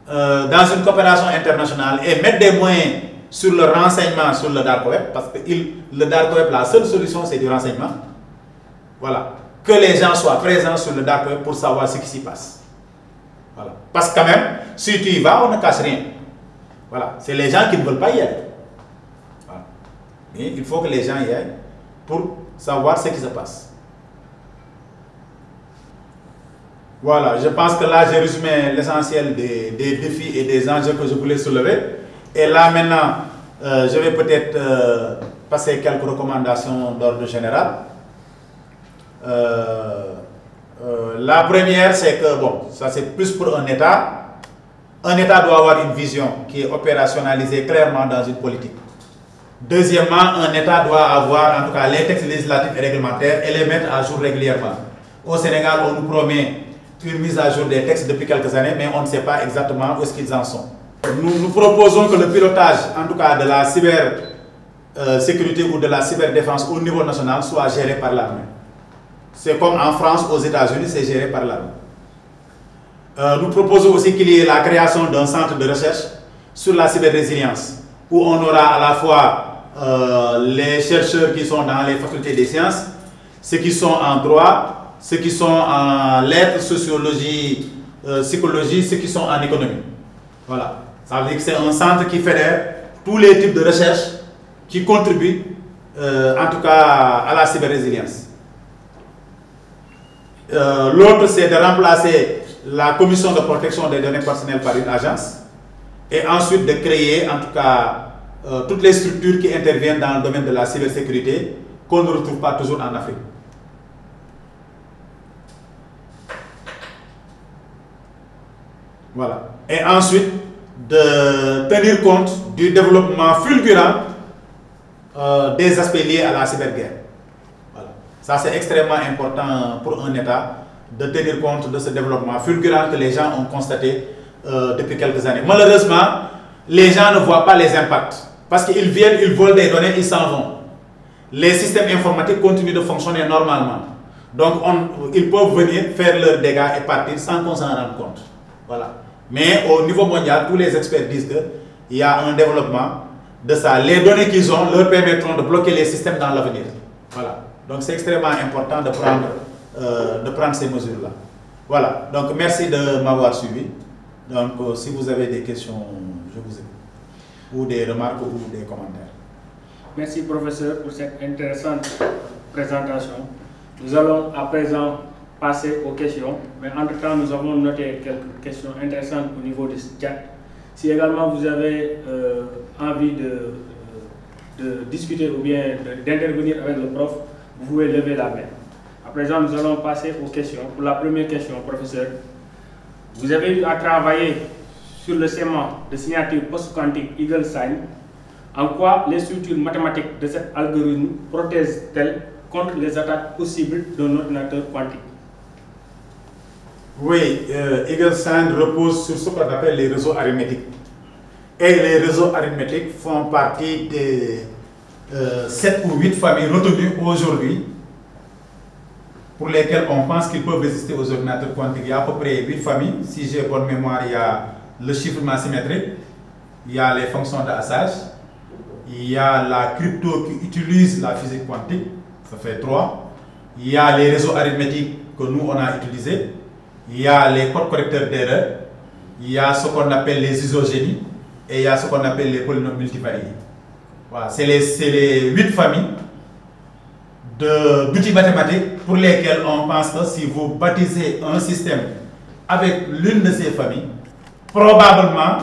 dans une coopération internationale et mettre des moyens sur le renseignement sur le dark web, parce que le dark web, la seule solution, c'est du renseignement. Voilà. Que les gens soient présents sur le dark web pour savoir ce qui s'y passe. Voilà. Parce que quand même, si tu y vas, on ne cache rien. Voilà. C'est les gens qui ne veulent pas y aller. Voilà. Mais il faut que les gens y aillent pour savoir ce qui se passe. Voilà. Je pense que là, j'ai résumé l'essentiel des défis et des enjeux que je voulais soulever. Et là, maintenant, je vais peut-être passer quelques recommandations d'ordre général. La première, c'est que, bon, ça c'est plus pour un État. Un État doit avoir une vision qui est opérationnalisée clairement dans une politique. Deuxièmement, un État doit avoir en tout cas les textes législatifs et réglementaires et les mettre à jour régulièrement. Au Sénégal, on nous promet une mise à jour des textes depuis quelques années, mais on ne sait pas exactement où est-ce qu'ils en sont. Nous proposons que le pilotage, en tout cas de la cybersécurité ou de la cyberdéfense au niveau national, soit géré par l'armée. C'est comme en France, aux États-Unis, c'est géré par l'armée. Nous proposons aussi qu'il y ait la création d'un centre de recherche sur la cyber-résilience, où on aura à la fois les chercheurs qui sont dans les facultés des sciences, ceux qui sont en droit, ceux qui sont en lettres, sociologie, psychologie, ceux qui sont en économie. Voilà. Ça veut dire que c'est un centre qui fédère tous les types de recherche qui contribuent, en tout cas, à la cyber-résilience. L'autre, c'est de remplacer la commission de protection des données personnelles par une agence et ensuite de créer, en tout cas, toutes les structures qui interviennent dans le domaine de la cybersécurité qu'on ne retrouve pas toujours en Afrique. Voilà. Et ensuite, de tenir compte du développement fulgurant des aspects liés à la cyberguerre. Voilà. Ça, c'est extrêmement important pour un État de tenir compte de ce développement fulgurant que les gens ont constaté depuis quelques années. Malheureusement, les gens ne voient pas les impacts. Parce qu'ils viennent, ils volent des données, ils s'en vont. Les systèmes informatiques continuent de fonctionner normalement. Donc, ils peuvent venir faire leurs dégâts et partir sans qu'on s'en rende compte. Voilà. Mais au niveau mondial, tous les experts disent qu'il y a un développement de ça. Les données qu'ils ont leur permettront de bloquer les systèmes dans l'avenir. Voilà. Donc, c'est extrêmement important de prendre ces mesures-là. Voilà. Donc, merci de m'avoir suivi. Donc, si vous avez des questions, je vous écoute. Ou des remarques ou des commentaires. Merci, professeur, pour cette intéressante présentation. Nous allons à présent passer aux questions, mais entre-temps, nous avons noté quelques questions intéressantes au niveau du chat. Si également vous avez envie de discuter ou bien d'intervenir avec le prof, vous pouvez lever la main. À présent, nous allons passer aux questions. Pour la première question, professeur, vous avez eu à travailler sur le schéma de signature post-quantique Eagle Sign. En quoi les structures mathématiques de cet algorithme protègent-elles contre les attaques possibles d'un ordinateur quantique? Oui, Eagle Sign repose sur ce qu'on appelle les réseaux arithmétiques. Et les réseaux arithmétiques font partie des 7 ou 8 familles retenues aujourd'hui pour lesquelles on pense qu'ils peuvent résister aux ordinateurs quantiques. Il y a à peu près 8 familles. Si j'ai bonne mémoire, il y a le chiffrement symétrique, il y a les fonctions de hassage, il y a la crypto qui utilise la physique quantique, ça fait 3. Il y a les réseaux arithmétiques que nous on a utilisés, il y a les codes correcteurs d'erreur, il y a ce qu'on appelle les isogénies et il y a ce qu'on appelle les polynômes multivariés. Voilà, c'est les 8 familles d'outils mathématiques pour lesquels on pense que si vous baptisez un système avec l'une de ces familles, probablement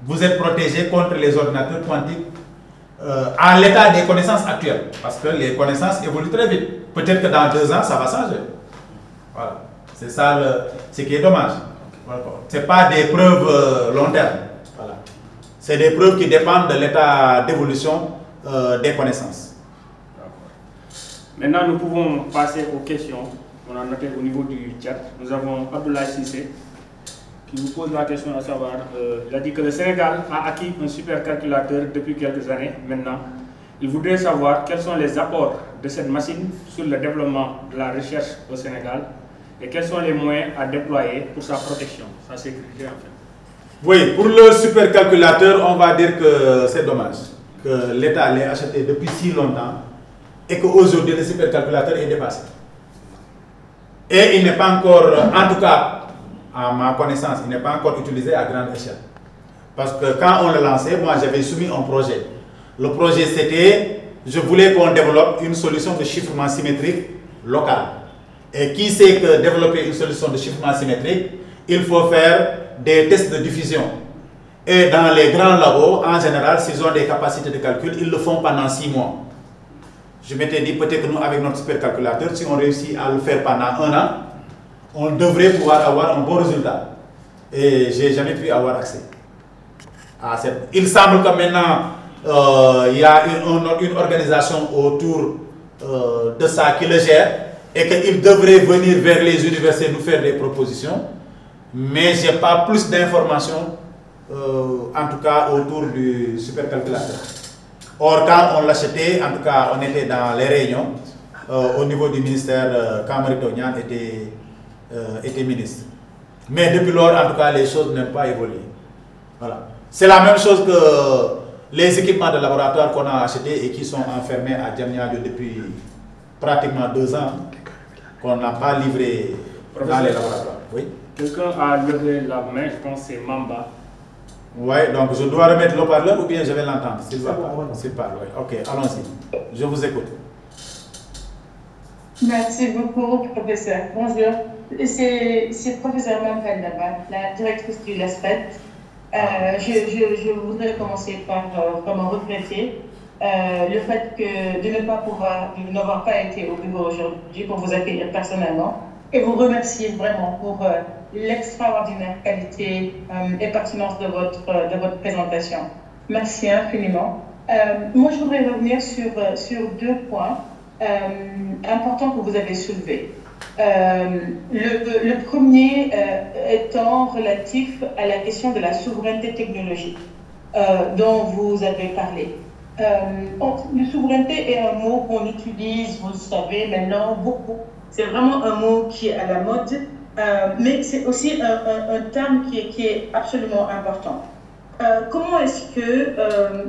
vous êtes protégé contre les ordinateurs quantiques à l'état des connaissances actuelles, parce que les connaissances évoluent très vite. Peut-être que dans 2 ans, ça va changer. Voilà. C'est ça ce qui est dommage. Voilà. Ce n'est pas des preuves long terme. Voilà. C'est des preuves qui dépendent de l'état d'évolution des connaissances. Maintenant, nous pouvons passer aux questions. On a noté au niveau du chat. Nous avons Abdoulaye Sissé qui vous pose la question à savoir, il a dit que le Sénégal a acquis un supercalculateur depuis quelques années maintenant. Il voudrait savoir quels sont les apports de cette machine sur le développement de la recherche au Sénégal et quels sont les moyens à déployer pour sa protection, sa sécurité en fait. Oui, pour le supercalculateur, on va dire que c'est dommage que l'État l'ait acheté depuis si longtemps et qu'aujourd'hui le supercalculateur est dépassé. Et il n'est pas encore, en tout cas, à ma connaissance, il n'est pas encore utilisé à grande échelle. Parce que quand on l'a lancé, moi j'avais soumis un projet. Le projet c'était, je voulais qu'on développe une solution de chiffrement symétrique local. Et qui sait que développer une solution de chiffrement symétrique, il faut faire des tests de diffusion. Et dans les grands labos, en général, s'ils ont des capacités de calcul, ils le font pendant 6 mois. Je m'étais dit peut-être que nous, avec notre supercalculateur, si on réussit à le faire pendant 1 an, on devrait pouvoir avoir un bon résultat. Et je n'ai jamais pu avoir accès à cette. Il semble que maintenant, il y a une organisation autour de ça qui le gère et qu'il devrait venir vers les universités nous faire des propositions. Mais je n'ai pas plus d'informations, en tout cas autour du supercalculateur. Or, quand on l'achetait, en tout cas, on était dans les réunions au niveau du ministère quand Mary Teuw Niane était ministre. Mais depuis lors, en tout cas, les choses n'ont pas évolué. Voilà. C'est la même chose que les équipements de laboratoire qu'on a achetés et qui sont enfermés à Diamniadio depuis pratiquement 2 ans, qu'on n'a pas livré dans les laboratoires. Oui. Quelqu'un a levé la main, je pense que c'est Mamba. Oui, donc je dois remettre le parleur ou bien je vais l'entendre. S'il parle, oui. Ok, allons-y. Je vous écoute. Merci beaucoup, professeur. Bonjour. C'est professeur Mamfal Daba, la directrice du LASPET. Je voudrais commencer par vraiment regretter le fait de n'avoir pas été au bureau aujourd'hui pour vous accueillir personnellement et vous remercier vraiment pour l'extraordinaire qualité et pertinence de votre présentation. Merci infiniment. Moi, je voudrais revenir sur 2 points importants que vous avez soulevés. Le premier étant relatif à la question de la souveraineté technologique. dont vous avez parlé. La souveraineté est un mot qu'on utilise, vous le savez maintenant, beaucoup. C'est vraiment un mot qui est à la mode, mais c'est aussi un terme qui est absolument important. Comment est-ce que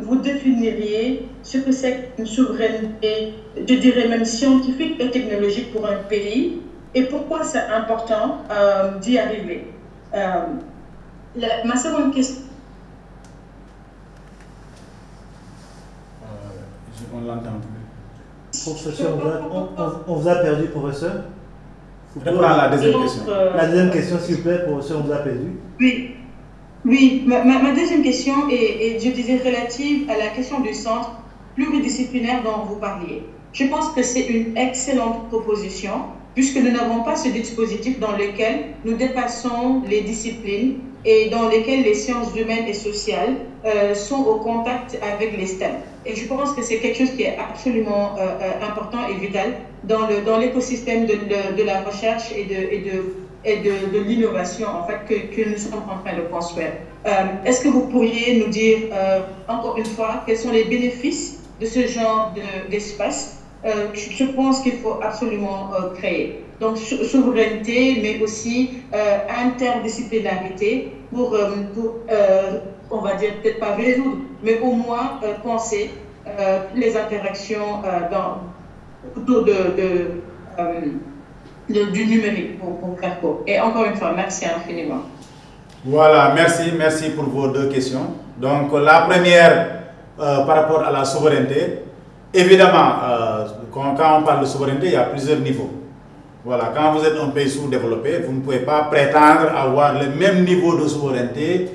vous définiriez ce que c'est une souveraineté, je dirais même scientifique et technologique pour un pays, et pourquoi c'est important d'y arriver? Ma seconde question. On l'entend plus. Professeur, on vous a perdu, professeur. Je prends la deuxième question. La deuxième question, s'il vous plaît, professeur, on vous a perdu. Oui, oui. Ma deuxième question est, je disais, relative à la question du centre pluridisciplinaire dont vous parliez. Je pense que c'est une excellente proposition, puisque nous n'avons pas ce dispositif dans lequel nous dépassons les disciplines et dans lesquelles les sciences humaines et sociales sont au contact avec les STEM. Et je pense que c'est quelque chose qui est absolument important et vital dans l'écosystème de la recherche et de l'innovation en fait, que nous sommes en train de construire. Est-ce que vous pourriez nous dire, encore une fois, quels sont les bénéfices de ce genre d'espace? Je pense qu'il faut absolument créer. Donc, souveraineté, mais aussi interdisciplinarité pour on va dire, peut-être pas résoudre, mais au moins penser les interactions autour du numérique pour faire court. Et encore une fois, merci infiniment. Voilà, merci pour vos deux questions. Donc, la première, par rapport à la souveraineté, évidemment, quand on parle de souveraineté, il y a plusieurs niveaux. Voilà, quand vous êtes un pays sous-développé, vous ne pouvez pas prétendre avoir le même niveau de souveraineté,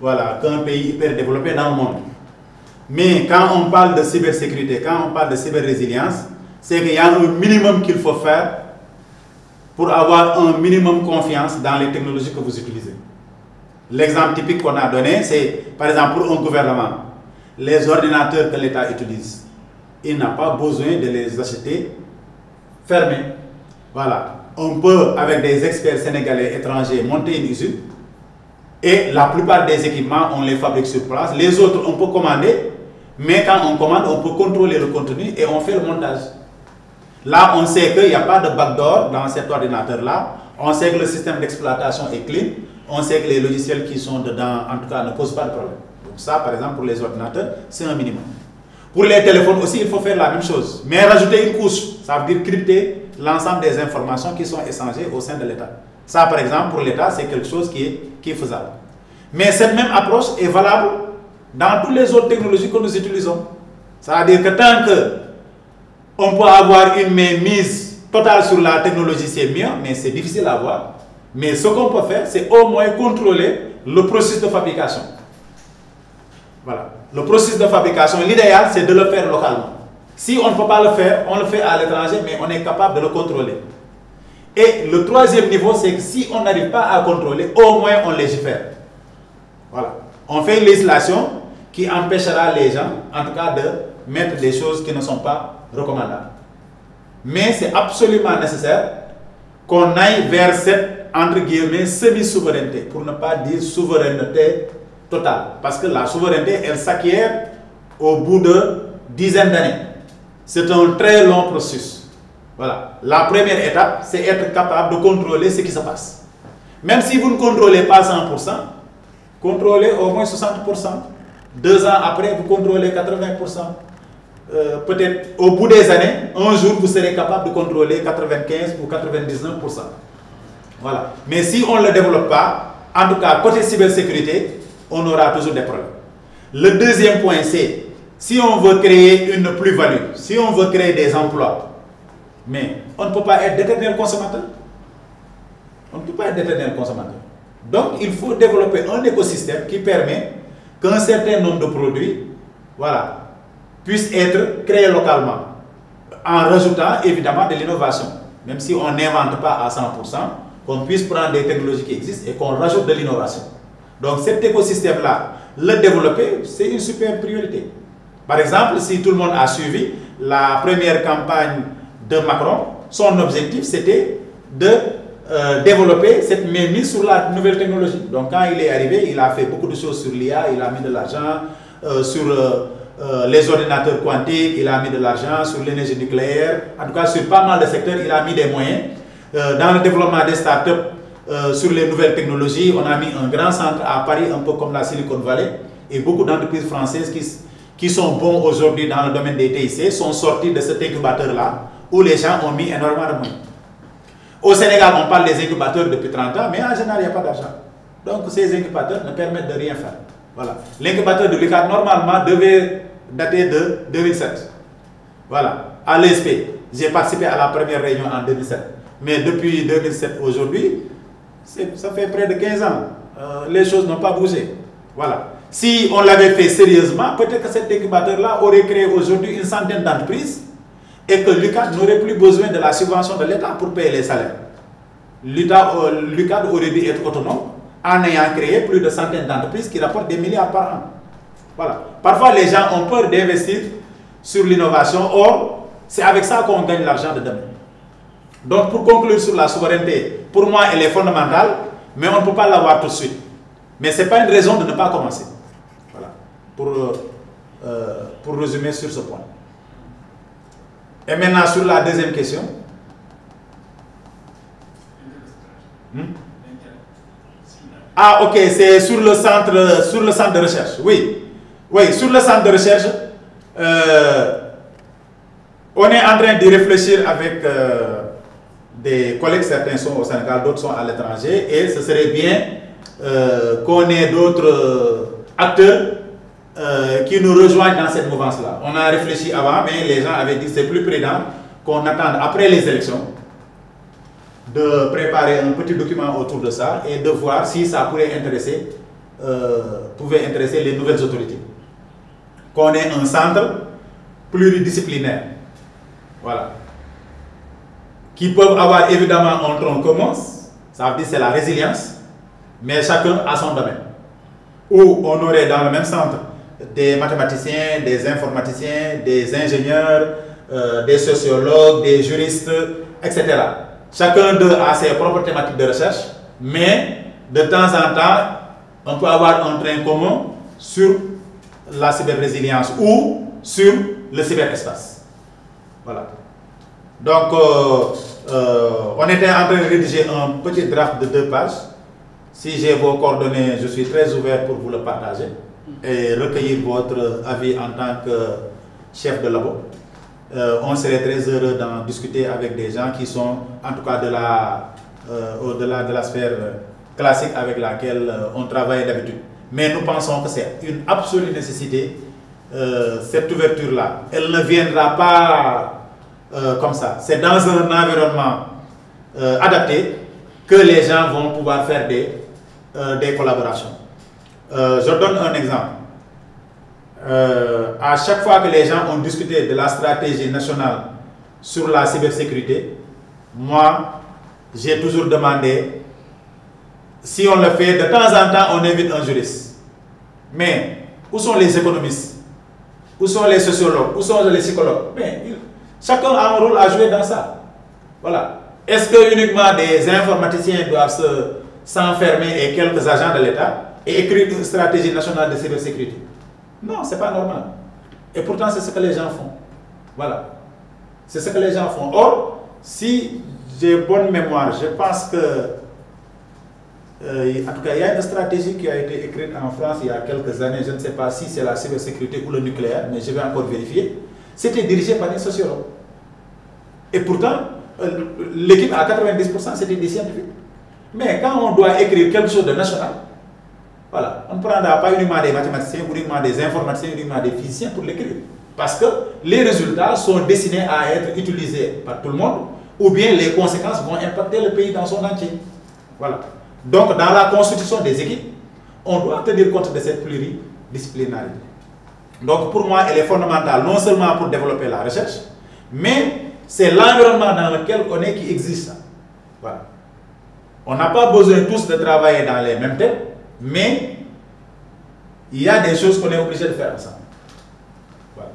voilà, qu'un pays hyper développé dans le monde. Mais quand on parle de cybersécurité, quand on parle de cyber-résilience, c'est qu'il y a un minimum qu'il faut faire pour avoir un minimum confiance dans les technologies que vous utilisez. L'exemple typique qu'on a donné, c'est par exemple pour un gouvernement, les ordinateurs que l'État utilise, il n'a pas besoin de les acheter fermés. Voilà, on peut avec des experts sénégalais étrangers monter une usine et la plupart des équipements on les fabrique sur place. Les autres on peut commander, mais quand on commande on peut contrôler le contenu et on fait le montage. Là on sait qu'il n'y a pas de backdoor dans cet ordinateur là, on sait que le système d'exploitation est clean, on sait que les logiciels qui sont dedans en tout cas ne posent pas de problème. Donc ça par exemple pour les ordinateurs c'est un minimum. Pour les téléphones aussi il faut faire la même chose, mais rajouter une couche, ça veut dire crypter l'ensemble des informations qui sont échangées au sein de l'État. Ça, par exemple, pour l'État, c'est quelque chose qui est faisable. Mais cette même approche est valable dans toutes les autres technologies que nous utilisons. Ça veut dire que tant qu'on peut avoir une mise totale sur la technologie, c'est mieux, mais c'est difficile à avoir. Mais ce qu'on peut faire, c'est au moins contrôler le processus de fabrication. Voilà. Le processus de fabrication, l'idéal, c'est de le faire localement. Si on ne peut pas le faire, on le fait à l'étranger, mais on est capable de le contrôler. Et le troisième niveau, c'est que si on n'arrive pas à contrôler, au moins on légifère. Voilà. On fait une législation qui empêchera les gens, en tout cas, de mettre des choses qui ne sont pas recommandables. Mais c'est absolument nécessaire qu'on aille vers cette, entre guillemets, semi-souveraineté, pour ne pas dire souveraineté totale. Parce que la souveraineté, elle s'acquiert au bout de dizaines d'années. C'est un très long processus. Voilà. La première étape, c'est être capable de contrôler ce qui se passe. Même si vous ne contrôlez pas 100%, contrôlez au moins 60%. 2 ans après, vous contrôlez 80%. Peut-être au bout des années, un jour, vous serez capable de contrôler 95 ou 99%. Voilà. Mais si on ne le développe pas, en tout cas, côté cybersécurité, on aura toujours des problèmes. Le deuxième point, c'est si on veut créer une plus-value, si on veut créer des emplois, mais on ne peut pas être d'éternel consommateur. On ne peut pas être d'éternel consommateur. Donc, il faut développer un écosystème qui permet qu'un certain nombre de produits, voilà, puissent être créés localement, en rajoutant évidemment de l'innovation. Même si on n'invente pas à 100%, qu'on puisse prendre des technologies qui existent et qu'on rajoute de l'innovation. Donc, cet écosystème-là, le développer, c'est une super priorité. Par exemple, si tout le monde a suivi la première campagne de Macron, son objectif c'était de développer cette mainmise sur la nouvelle technologie. Donc quand il est arrivé, il a fait beaucoup de choses sur l'IA, il a mis de l'argent sur les ordinateurs quantiques, il a mis de l'argent sur l'énergie nucléaire, en tout cas sur pas mal de secteurs, il a mis des moyens. Dans le développement des startups, sur les nouvelles technologies, on a mis un grand centre à Paris, un peu comme la Silicon Valley, et beaucoup d'entreprises françaises qui sont bons aujourd'hui dans le domaine des TIC sont sortis de cet incubateur-là, où les gens ont mis énormément de moyens. Au Sénégal, on parle des incubateurs depuis 30 ans, mais en général, il n'y a pas d'argent. Donc, ces incubateurs ne permettent de rien faire. Voilà. L'incubateur de l'UCAD, normalement, devait dater de 2007. Voilà. À l'ESP, j'ai participé à la première réunion en 2007. Mais depuis 2007, aujourd'hui, ça fait près de 15 ans. Les choses n'ont pas bougé. Voilà. Si on l'avait fait sérieusement, peut-être que cet incubateur-là aurait créé aujourd'hui une centaine d'entreprises et que l'UCAD n'aurait plus besoin de la subvention de l'État pour payer les salaires. L'UCAD aurait dû être autonome en ayant créé plus de centaines d'entreprises qui rapportent des milliards par an. Voilà. Parfois, les gens ont peur d'investir sur l'innovation. Or, c'est avec ça qu'on gagne l'argent de demain. Donc, pour conclure sur la souveraineté, pour moi, elle est fondamentale, mais on ne peut pas l'avoir tout de suite. Mais ce n'est pas une raison de ne pas commencer. Voilà. Pour résumer sur ce point. Et maintenant, sur la deuxième question. Ah, ok, c'est sur le centre de recherche. Oui, oui, sur le centre de recherche, on est en train d'y réfléchir avec des collègues, certains sont au Sénégal, d'autres sont à l'étranger, et ce serait bien qu'on ait d'autres acteurs qui nous rejoignent dans cette mouvance-là. On a réfléchi avant, mais les gens avaient dit que c'est plus prudent qu'on attende après les élections de préparer un petit document autour de ça et de voir si ça pouvait intéresser les nouvelles autorités. Qu'on ait un centre pluridisciplinaire, voilà, qui peuvent avoir évidemment un tronc commun, ça veut dire c'est la résilience, mais chacun a son domaine. Où on aurait dans le même centre des mathématiciens, des informaticiens, des ingénieurs, des sociologues, des juristes, etc. Chacun d'eux a ses propres thématiques de recherche, mais de temps en temps, on peut avoir un train commun sur la cyber-résilience ou sur le cyberespace. Voilà. Donc, on était en train de rédiger un petit draft de 2 pages. Si j'ai vos coordonnées, je suis très ouvert pour vous le partager et recueillir votre avis en tant que chef de labo. On serait très heureux d'en discuter avec des gens qui sont, en tout cas, au-delà de la sphère classique avec laquelle on travaille d'habitude. Mais nous pensons que c'est une absolue nécessité, cette ouverture-là. Elle ne viendra pas comme ça. C'est dans un environnement adapté que les gens vont pouvoir faire des collaborations. Je donne un exemple. À chaque fois que les gens ont discuté de la stratégie nationale sur la cybersécurité, moi, j'ai toujours demandé, si on le fait, de temps en temps, on invite un juriste. Mais où sont les économistes? Où sont les sociologues? Où sont les psychologues? Mais chacun a un rôle à jouer dans ça. Voilà. Est-ce que uniquement des informaticiens doivent s'enfermer et quelques agents de l'État et écrire une stratégie nationale de cybersécurité? Non, ce n'est pas normal. Et pourtant, c'est ce que les gens font. Voilà. C'est ce que les gens font. Or, si j'ai bonne mémoire, je pense que, en tout cas, il y a une stratégie qui a été écrite en France il y a quelques années. Je ne sais pas si c'est la cybersécurité ou le nucléaire, mais je vais encore vérifier. C'était dirigé par des sociologues. Et pourtant, l'équipe à 90%, c'était des scientifiques. Mais quand on doit écrire quelque chose de national, voilà, on ne prendra pas uniquement des mathématiciens, uniquement des informaticiens, uniquement des physiciens pour l'écrire. Parce que les résultats sont destinés à être utilisés par tout le monde, ou bien les conséquences vont impacter le pays dans son entier. Voilà. Donc, dans la constitution des équipes, on doit tenir compte de cette pluridisciplinarité. Donc, pour moi, elle est fondamentale, non seulement pour développer la recherche, mais c'est l'environnement dans lequel on est qui existe ça. Voilà. On n'a pas besoin tous de travailler dans les mêmes thèmes, mais il y a des choses qu'on est obligé de faire ensemble. Voilà.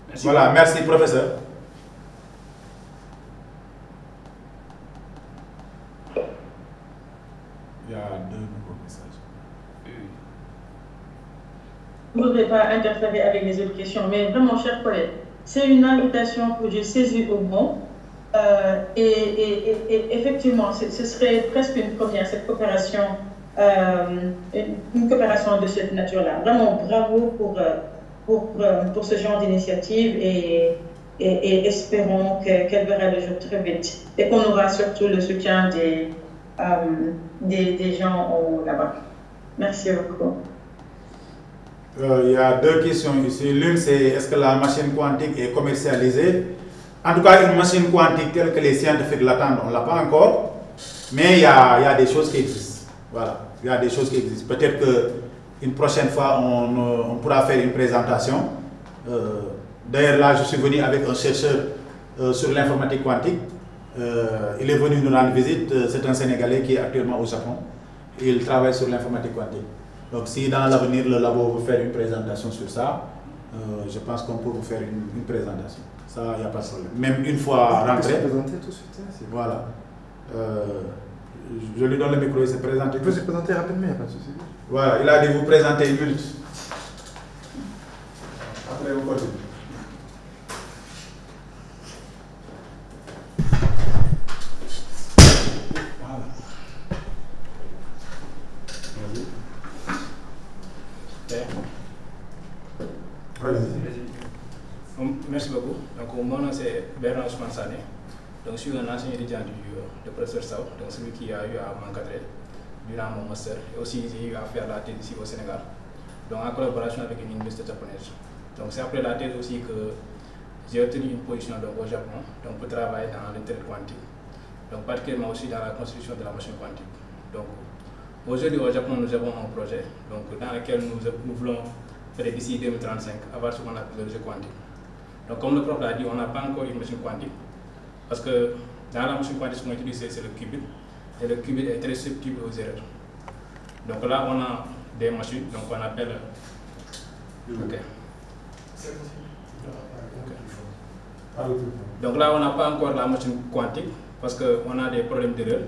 Merci. Voilà, merci professeur. voudrais pas interférer avec les autres questions, mais vraiment, chers collègues, c'est une invitation que j'ai saisie au bon. Et effectivement, ce serait presque une première, cette coopération, une coopération de cette nature-là. Vraiment, bravo pour ce genre d'initiative et espérons qu'elle verra le jour très vite et qu'on aura surtout le soutien des gens là-bas. Merci beaucoup. Il y a deux questions ici. L'une, c'est est-ce que la machine quantique est commercialisée? En tout cas, une machine quantique telle que les scientifiques l'attendent, on ne l'a pas encore. Mais il y a des choses qui existent. Voilà, il y a des choses qui existent. Peut-être qu'une prochaine fois, on pourra faire une présentation. D'ailleurs, là, je suis venu avec un chercheur sur l'informatique quantique. Il est venu nous rendre visite. C'est un Sénégalais qui est actuellement au Japon. Il travaille sur l'informatique quantique. Donc, si dans l'avenir, le labo veut faire une présentation sur ça, je pense qu'on peut vous faire une présentation. Ça, il n'y a pas de problème. Même une fois rentré. Il peut se présenter tout de suite. Voilà. Je lui donne le micro, il se présente. Il peut se présenter rapidement, il n'y a pas de souci. Voilà, il a dit vous présenter une minute. Après, vous continuez. Merci beaucoup. Donc, mon nom c'est Bernard Ousmane Sané. Donc, je suis un ancien étudiant de professeur Sao, donc celui qui a eu à m'encadrer durant mon master. Et aussi, j'ai eu à faire la thèse ici au Sénégal, donc en collaboration avec une université japonaise. Donc, c'est après la thèse aussi que j'ai obtenu une position donc, au Japon donc, pour travailler dans l'Internet quantique. Donc, particulièrement aussi dans la construction de la machine quantique. Donc, aujourd'hui au Japon, nous avons un projet donc, dans lequel nous voulons faire d'ici 2035 avoir ce qu'on appelle le jeu quantique. Donc, comme le prof l'a dit, on n'a pas encore une machine quantique parce que dans la machine quantique, ce qu'on utilise, c'est le qubit et le qubit est très susceptible aux erreurs. Donc là, on a des machines, donc on appelle. Okay. Donc là, on n'a pas encore la machine quantique parce qu'on a des problèmes d'erreur.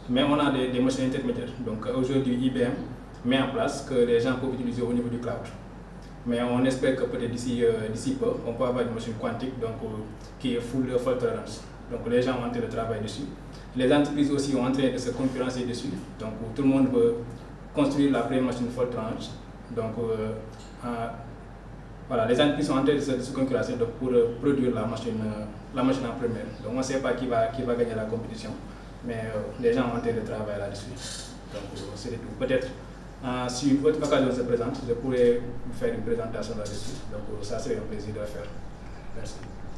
Mais on a des machines intermédiaires. Donc aujourd'hui, IBM met en place que les gens peuvent utiliser au niveau du cloud. Mais on espère que peut-être d'ici peu, on peut avoir une machine quantique donc, qui est full fault tolerance. Donc les gens ont en train de travailler dessus. Les entreprises aussi ont en train de se concurrencer dessus. Donc tout le monde veut construire la première machine fault tolerance. Donc voilà, les entreprises sont en train de se concurrencer donc, pour produire la machine en première. Donc on ne sait pas qui va gagner la compétition. Mais les gens ont en train de travailler là-dessus. Donc c'est tout. Peut-être si une autre occasion se présente, je pourrais vous faire une présentation là-dessus. Donc ça serait un plaisir de le faire. Merci.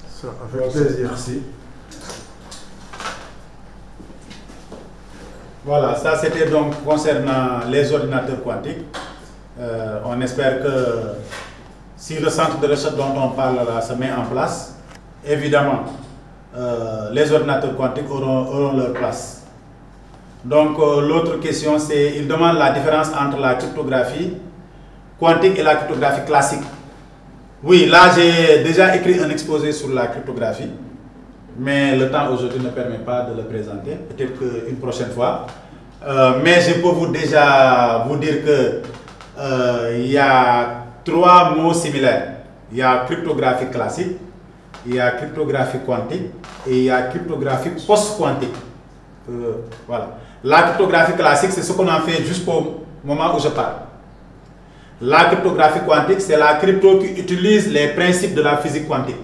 Ça, avec plaisir. Merci. Voilà, ça c'était donc concernant les ordinateurs quantiques. On espère que si le centre de recherche dont on parle là se met en place, évidemment, les ordinateurs quantiques auront leur place. Donc l'autre question c'est, il demande la différence entre la cryptographie quantique et la cryptographie classique. Oui, là j'ai déjà écrit un exposé sur la cryptographie, mais le temps aujourd'hui ne permet pas de le présenter, peut-être qu'une prochaine fois. Mais je peux déjà vous dire que il y a 3 mots similaires. Il y a cryptographie classique, il y a cryptographie quantique et il y a cryptographie post-quantique. Voilà. La cryptographie classique, c'est ce qu'on a fait jusqu'au moment où je parle. La cryptographie quantique, c'est la crypto qui utilise les principes de la physique quantique.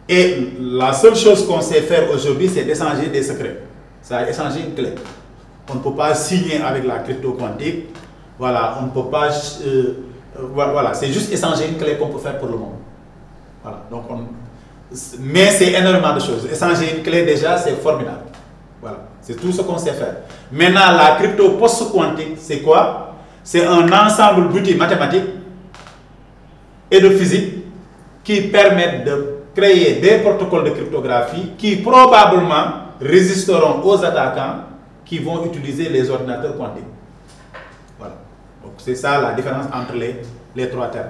Et la seule chose qu'on sait faire aujourd'hui, c'est d'échanger des secrets. C'est échanger une clé. On ne peut pas signer avec la crypto quantique. Voilà, on ne peut pas... voilà, c'est juste échanger une clé qu'on peut faire pour le moment. Voilà, donc mais c'est énormément de choses. Échanger une clé déjà, c'est formidable. Voilà, c'est tout ce qu'on sait faire. Maintenant, la crypto post-quantique, c'est quoi? C'est un ensemble d'outils mathématiques et de physique qui permettent de créer des protocoles de cryptographie qui probablement résisteront aux attaquants qui vont utiliser les ordinateurs quantiques. Voilà. Donc c'est ça la différence entre les 3 termes.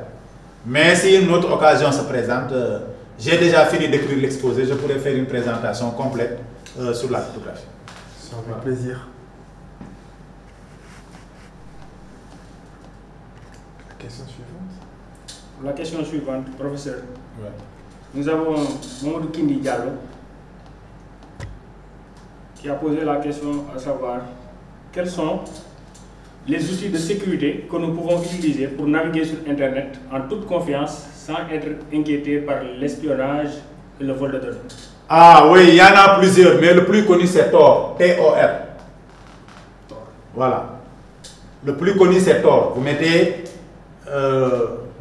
Mais si une autre occasion se présente, j'ai déjà fini d'écrire l'exposé, je pourrais faire une présentation complète sur la cryptographie. Ça fait plaisir. Question suivante. Pour la question suivante, professeur, Ouais. nous avons Mamadou Kindi Diallo qui a posé la question à savoir quels sont les outils de sécurité que nous pouvons utiliser pour naviguer sur Internet en toute confiance sans être inquiété par l'espionnage et le vol de données. Ah oui, il y en a plusieurs, mais le plus connu c'est Tor, T-O-R. Voilà. Le plus connu c'est Tor. Vous mettez,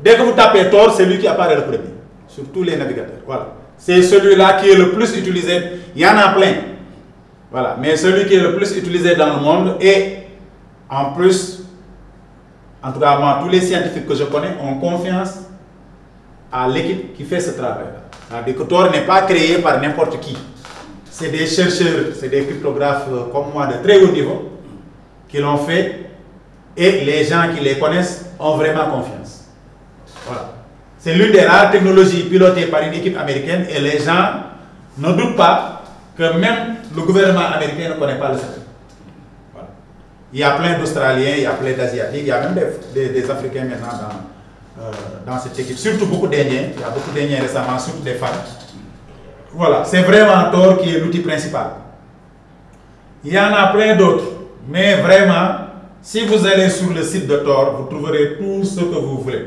dès que vous tapez Tor, c'est lui qui apparaît le premier sur tous les navigateurs. Voilà. C'est celui-là qui est le plus utilisé. Il y en a plein. Voilà. Mais celui qui est le plus utilisé dans le monde et en plus, en tout cas moi, tous les scientifiques que je connais ont confiance à l'équipe qui fait ce travail-là. C'est-à-dire que Tor n'est pas créé par n'importe qui. C'est des chercheurs, c'est des cryptographes comme moi de très haut niveau qui l'ont fait et les gens qui les connaissent ont vraiment confiance. Voilà. C'est l'une des rares technologies pilotées par une équipe américaine et les gens ne doutent pas que même le gouvernement américain ne connaît pas le secret. Voilà. Il y a plein d'Australiens, il y a plein d'Asiatiques, il y a même des Africains maintenant dans cette équipe, surtout beaucoup d'Indiens. Il y a beaucoup d'Indiens récemment, surtout des femmes. Voilà, c'est vraiment Tor qui est l'outil principal. Il y en a plein d'autres, mais vraiment, si vous allez sur le site de Tor, vous trouverez tout ce que vous voulez.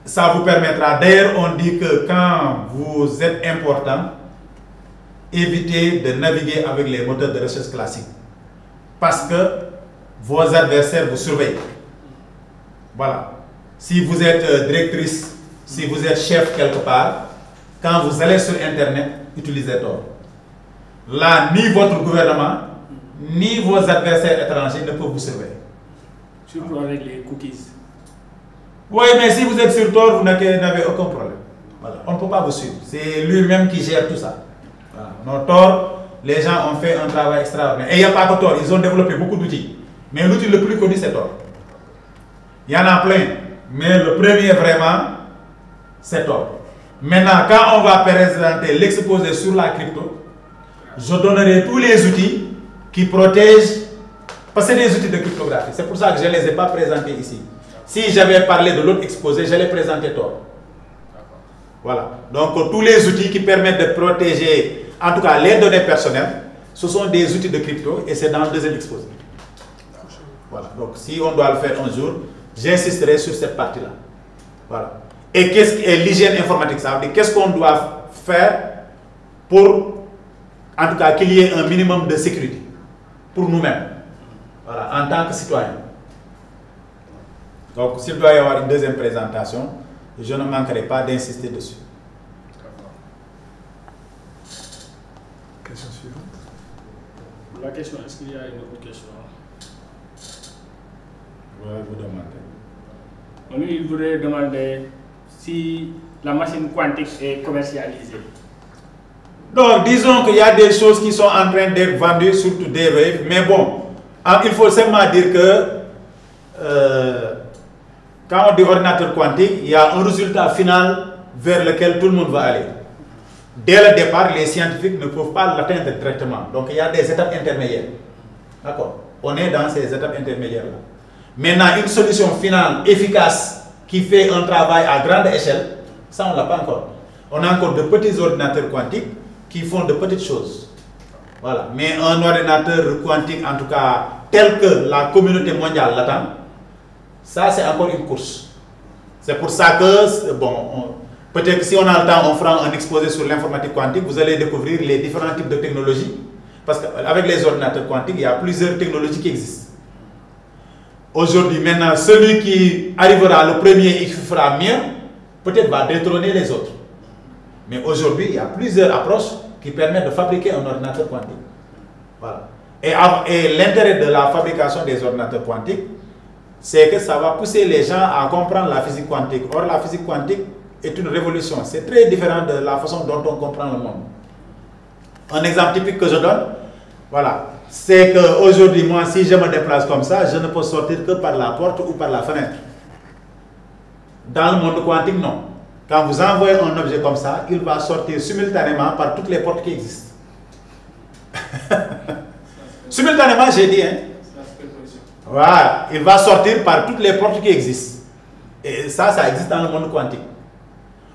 Ça vous permettra, d'ailleurs on dit que quand vous êtes important, évitez de naviguer avec les moteurs de recherche classiques. Parce que vos adversaires vous surveillent. Voilà. Si vous êtes directrice, si vous êtes chef quelque part, quand vous allez sur Internet, utilisez Tor. Là, ni votre gouvernement, ni vos adversaires étrangers ne peuvent vous surveiller. Surtout avec les cookies. Oui, mais si vous êtes sur Tor, vous n'avez aucun problème. Voilà. On ne peut pas vous suivre. C'est lui-même qui gère tout ça. Voilà. Nos Tor, les gens ont fait un travail extraordinaire. Et il n'y a pas que Tor, ils ont développé beaucoup d'outils. Mais l'outil le plus connu, c'est Tor. Il y en a plein. Mais le premier vraiment, c'est Tor. Maintenant, quand on va présenter l'exposé sur la crypto, je donnerai tous les outils qui protègent, parce que c'est des outils de cryptographie. C'est pour ça que je ne les ai pas présentés ici. Si j'avais parlé de l'autre exposé, j'allais présenter Tor. Voilà. Donc, tous les outils qui permettent de protéger, en tout cas les données personnelles, ce sont des outils de crypto et c'est dans le deuxième exposé. Voilà. Donc, si on doit le faire un jour, j'insisterai sur cette partie-là. Voilà. Et qu'est-ce qu'est l'hygiène informatique? Ça veut dire qu'est-ce qu'on doit faire pour, en tout cas, qu'il y ait un minimum de sécurité pour nous-mêmes, voilà, en tant que citoyens. Donc, s'il doit y avoir une deuxième présentation, je ne manquerai pas d'insister dessus. Question suivante. La question, est-ce qu'il y a une autre question? Je vais vous demander. Lui, il voudrait demander si la machine quantique est commercialisée. Donc, disons qu'il y a des choses qui sont en train d'être vendues, surtout des waves, mais bon, il faut seulement dire que quand on dit ordinateur quantique, il y a un résultat final vers lequel tout le monde va aller. Dès le départ, les scientifiques ne peuvent pas l'atteindre directement. Donc, il y a des étapes intermédiaires. D'accord? On est dans ces étapes intermédiaires-là. Maintenant, une solution finale efficace qui fait un travail à grande échelle, ça on ne l'a pas encore. On a encore de petits ordinateurs quantiques qui font de petites choses. Voilà. Mais un ordinateur quantique, en tout cas, tel que la communauté mondiale l'attend, ça c'est encore une course. C'est pour ça que, bon, peut-être que si on a le temps, on fera un exposé sur l'informatique quantique, vous allez découvrir les différents types de technologies. Parce qu'avec les ordinateurs quantiques, il y a plusieurs technologies qui existent. Aujourd'hui, maintenant, celui qui arrivera le premier et qui fera mieux, peut-être va détrôner les autres. Mais aujourd'hui, il y a plusieurs approches qui permettent de fabriquer un ordinateur quantique. Voilà. Et l'intérêt de la fabrication des ordinateurs quantiques, c'est que ça va pousser les gens à comprendre la physique quantique. Or, la physique quantique est une révolution. C'est très différent de la façon dont on comprend le monde. Un exemple typique que je donne, voilà. C'est qu'aujourd'hui, moi, si je me déplace comme ça, je ne peux sortir que par la porte ou par la fenêtre. Dans le monde quantique, non. Quand vous envoyez un objet comme ça, il va sortir simultanément par toutes les portes qui existent. Simultanément, j'ai dit, hein. Voilà, il va sortir par toutes les portes qui existent. Et ça existe dans le monde quantique.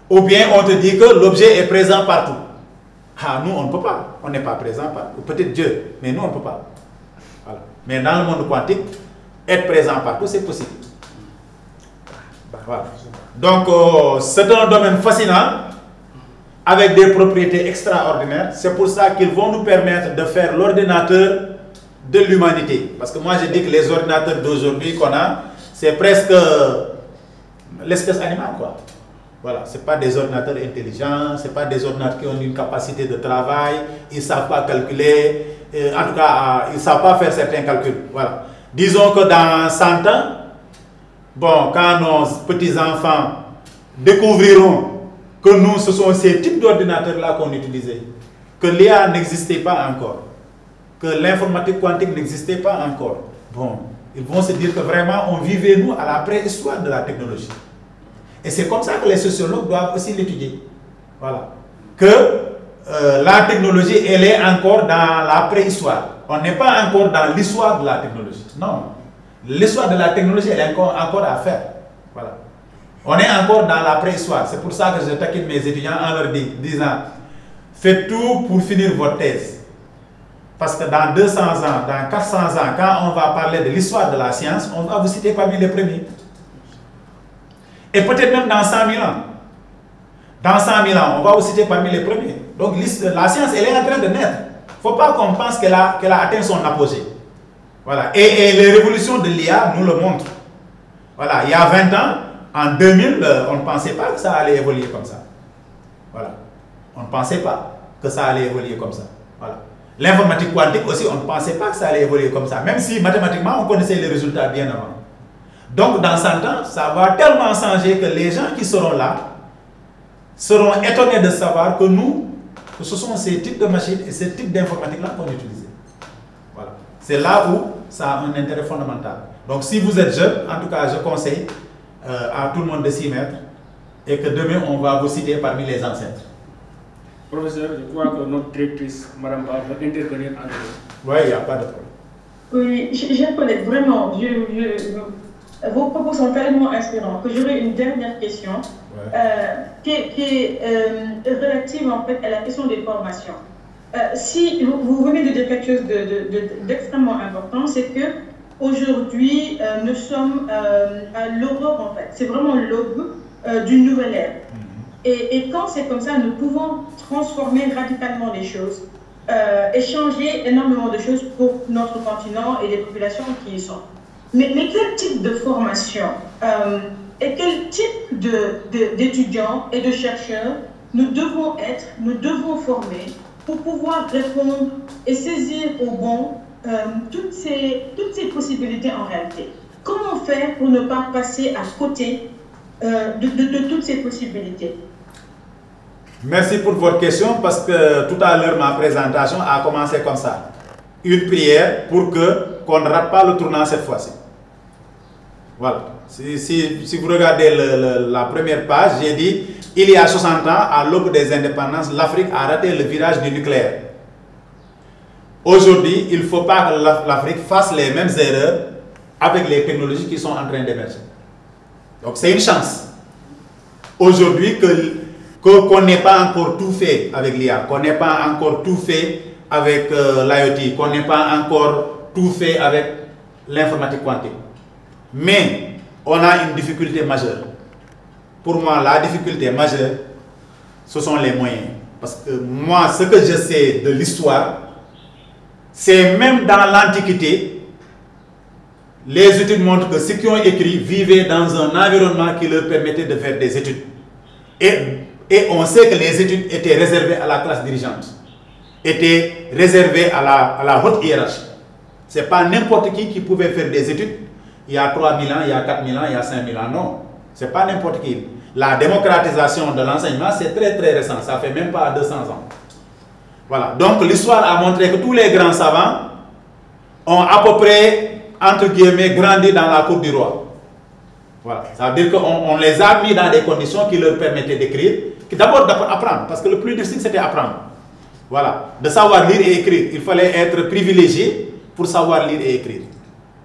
Ou bien on te dit que l'objet est présent partout. Ah, nous, on ne peut pas. On n'est pas présent partout. Peut-être Dieu, mais nous, on ne peut pas. Voilà. Mais dans le monde quantique, être présent partout, c'est possible. Voilà. Donc, c'est un domaine fascinant, avec des propriétés extraordinaires. C'est pour ça qu'ils vont nous permettre de faire l'ordinateur de l'humanité. Parce que moi, je dis que les ordinateurs d'aujourd'hui qu'on a, c'est presque l'espèce animale, quoi. Voilà, ce n'est pas des ordinateurs intelligents, ce n'est pas des ordinateurs qui ont une capacité de travail, ils ne savent pas calculer, en tout cas, ils ne savent pas faire certains calculs. Voilà. Disons que dans 100 ans, bon, quand nos petits-enfants découvriront que nous, ce sont ces types d'ordinateurs-là qu'on utilisait, que l'IA n'existait pas encore, que l'informatique quantique n'existait pas encore, bon, ils vont se dire que vraiment, on vivait, nous, à la préhistoire de la technologie. Et c'est comme ça que les sociologues doivent aussi l'étudier. Voilà. Que la technologie, elle est encore dans la préhistoire. On n'est pas encore dans l'histoire de la technologie. Non. L'histoire de la technologie, elle est encore à faire. Voilà. On est encore dans la préhistoire. C'est pour ça que je taquine mes étudiants en leur disant, faites tout pour finir votre thèse. Parce que dans 200 ans, dans 400 ans, quand on va parler de l'histoire de la science, on va vous citer parmi les premiers. Et peut-être même dans 100 000 ans. Dans 100 000 ans, on va vous citer parmi les premiers. Donc la science, elle est en train de naître. Il ne faut pas qu'on pense qu'elle a atteint son apogée. Voilà. Et les révolutions de l'IA nous le montrent. Voilà. Il y a 20 ans, en 2000, on ne pensait pas que ça allait évoluer comme ça. Voilà. On ne pensait pas que ça allait évoluer comme ça. Voilà. L'informatique quantique aussi, on ne pensait pas que ça allait évoluer comme ça. Même si mathématiquement, on connaissait les résultats bien avant. Donc, dans 100 ans, ça va tellement changer que les gens qui seront là seront étonnés de savoir que nous, que ce sont ces types de machines et ces types d'informatique-là qu'on utilise. Voilà. C'est là où ça a un intérêt fondamental. Donc, si vous êtes jeune, en tout cas, je conseille à tout le monde de s'y mettre et que demain, on va vous citer parmi les ancêtres. Professeur, je crois que notre directrice, Mme Ba, va intervenir en deux. Oui, il n'y a pas de problème. Oui, je connais vraiment. Vos propos sont tellement inspirants que j'aurais une dernière question qui est relative en fait à la question des formations. Si vous venez de dire quelque chose d'extrêmement important, c'est que aujourd'hui nous sommes à l'aurore en fait. C'est vraiment l'aube d'une nouvelle ère. Et quand c'est comme ça, nous pouvons transformer radicalement les choses et changer énormément de choses pour notre continent et les populations qui y sont. Mais quel type de formation et quel type d'étudiants et de chercheurs nous devons former pour pouvoir répondre et saisir au bon toutes ces possibilités en réalité? Comment faire pour ne pas passer à côté de toutes ces possibilités? Merci pour votre question parce que tout à l'heure ma présentation a commencé comme ça. Une prière pour qu'on ne rate pas le tournant cette fois-ci. Voilà. Si vous regardez la première page, j'ai dit il y a 60 ans, à l'aube des indépendances, l'Afrique a raté le virage du nucléaire. Aujourd'hui, il ne faut pas que l'Afrique fasse les mêmes erreurs avec les technologies qui sont en train d'émerger. Donc c'est une chance. Aujourd'hui, qu'on n'ait pas encore tout fait avec l'IA, qu'on n'ait pas encore tout fait avec l'IoT, qu'on n'ait pas encore tout fait avec l'informatique quantique. Mais on a une difficulté majeure. Pour moi, la difficulté majeure, ce sont les moyens. Parce que moi, ce que je sais de l'histoire, c'est même dans l'Antiquité, les études montrent que ceux qui ont écrit vivaient dans un environnement qui leur permettait de faire des études. Et on sait que les études étaient réservées à la classe dirigeante, étaient réservées à la haute hiérarchie. Ce n'est pas n'importe qui pouvait faire des études. Il y a 3000 ans, il y a 4000 ans, il y a 5000 ans, non. Ce n'est pas n'importe qui. La démocratisation de l'enseignement, c'est très très récent, ça ne fait même pas 200 ans. Voilà, donc l'histoire a montré que tous les grands savants ont à peu près, entre guillemets, grandi dans la cour du roi. Voilà, ça veut dire qu'on les a mis dans des conditions qui leur permettaient d'écrire, d'abord d'apprendre, parce que le plus difficile c'était apprendre. Voilà, de savoir lire et écrire. Il fallait être privilégié pour savoir lire et écrire.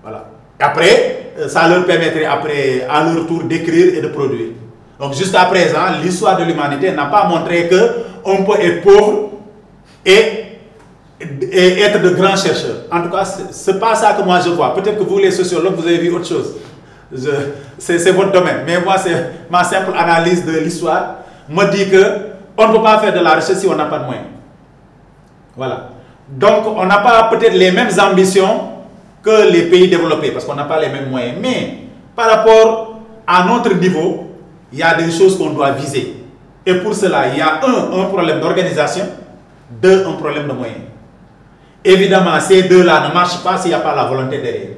Voilà. Après, ça leur permettrait après, à leur tour, d'écrire et de produire. Donc jusqu'à présent, l'histoire de l'humanité n'a pas montré qu'on peut être pauvre et être de grands chercheurs. En tout cas, ce n'est pas ça que moi je vois. Peut-être que vous, les sociologues, vous avez vu autre chose. C'est votre domaine. Mais moi, c'est ma simple analyse de l'histoire me dit qu'on ne peut pas faire de la recherche si on n'a pas de moyens. Voilà. Donc, on n'a pas peut-être les mêmes ambitions que les pays développés, parce qu'on n'a pas les mêmes moyens. Mais, par rapport à notre niveau, il y a des choses qu'on doit viser. Et pour cela, il y a un problème d'organisation, deux, un problème de moyens. Évidemment, ces deux-là ne marchent pas s'il n'y a pas la volonté derrière.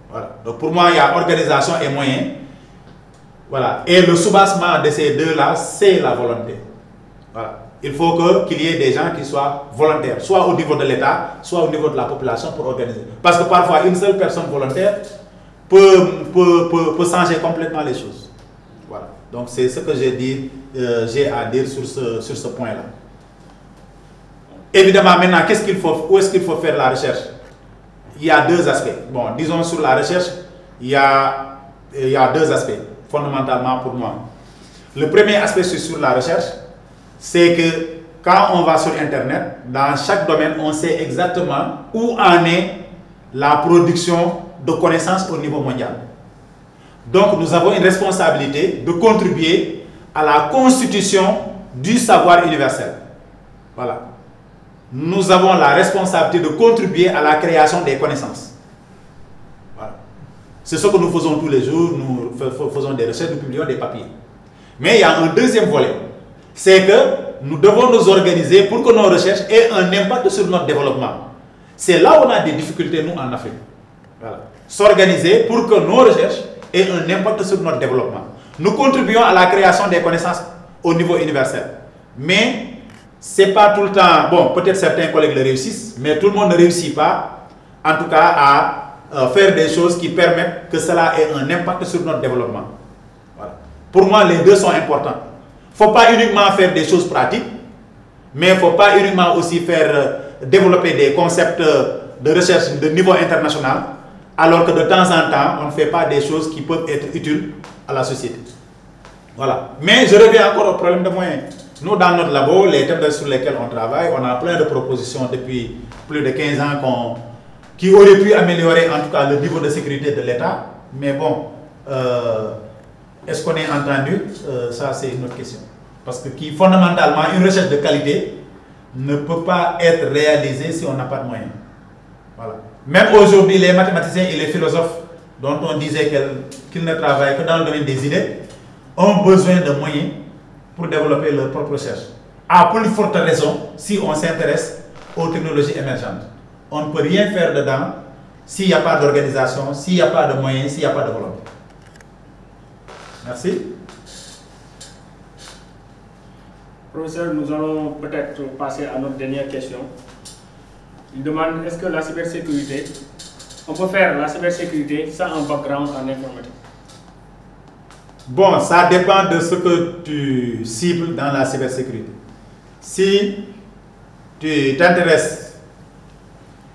Voilà. Donc, pour moi, il y a organisation et moyens. Voilà. Et le soubassement de ces deux-là, c'est la volonté. Voilà. Il faut qu'il y ait des gens qui soient volontaires, soit au niveau de l'État, soit au niveau de la population pour organiser. Parce que parfois, une seule personne volontaire peut changer complètement les choses. Voilà. Donc, c'est ce que j'ai à dire sur ce point-là. Évidemment, maintenant, où est-ce qu'il faut faire la recherche? Il y a deux aspects. Bon, disons sur la recherche, il y a deux aspects, fondamentalement pour moi. Le premier aspect sur la recherche, c'est que quand on va sur Internet, dans chaque domaine, on sait exactement où en est la production de connaissances au niveau mondial. Donc, nous avons une responsabilité de contribuer à la constitution du savoir universel. Voilà. Nous avons la responsabilité de contribuer à la création des connaissances. Voilà. C'est ce que nous faisons tous les jours, nous faisons des recherches, nous publions des papiers. Mais il y a un deuxième volet, c'est que nous devons nous organiser pour que nos recherches aient un impact sur notre développement. C'est là où on a des difficultés, nous, en Afrique. Voilà. S'organiser pour que nos recherches aient un impact sur notre développement. Nous contribuons à la création des connaissances au niveau universel. Mais c'est pas tout le temps, bon, peut-être certains collègues le réussissent, mais tout le monde ne réussit pas, en tout cas, à faire des choses qui permettent que cela ait un impact sur notre développement. Voilà. Pour moi, les deux sont importants. Il ne faut pas uniquement faire des choses pratiques, mais il ne faut pas uniquement aussi faire développer des concepts de recherche de niveau international, alors que de temps en temps, on ne fait pas des choses qui peuvent être utiles à la société. Voilà. Mais je reviens encore au problème de moyens. Nous, dans notre labo, les thèmes sur lesquels on travaille, on a plein de propositions depuis plus de 15 ans qui auraient pu améliorer en tout cas le niveau de sécurité de l'État. Mais bon, est-ce qu'on est entendu? Ça, c'est une autre question. Parce que fondamentalement, une recherche de qualité ne peut pas être réalisée si on n'a pas de moyens. Voilà. Même aujourd'hui, les mathématiciens et les philosophes, dont on disait qu'ils ne travaillent que dans le domaine des idées, ont besoin de moyens pour développer leur propre recherche. À plus forte raison si on s'intéresse aux technologies émergentes. On ne peut rien faire dedans s'il n'y a pas d'organisation, s'il n'y a pas de moyens, s'il n'y a pas de volonté. Merci. Professeur, nous allons peut-être passer à notre dernière question. Il demande, est-ce que la cybersécurité, on peut faire la cybersécurité sans un background en informatique? Bon, ça dépend de ce que tu cibles dans la cybersécurité. Si tu t'intéresses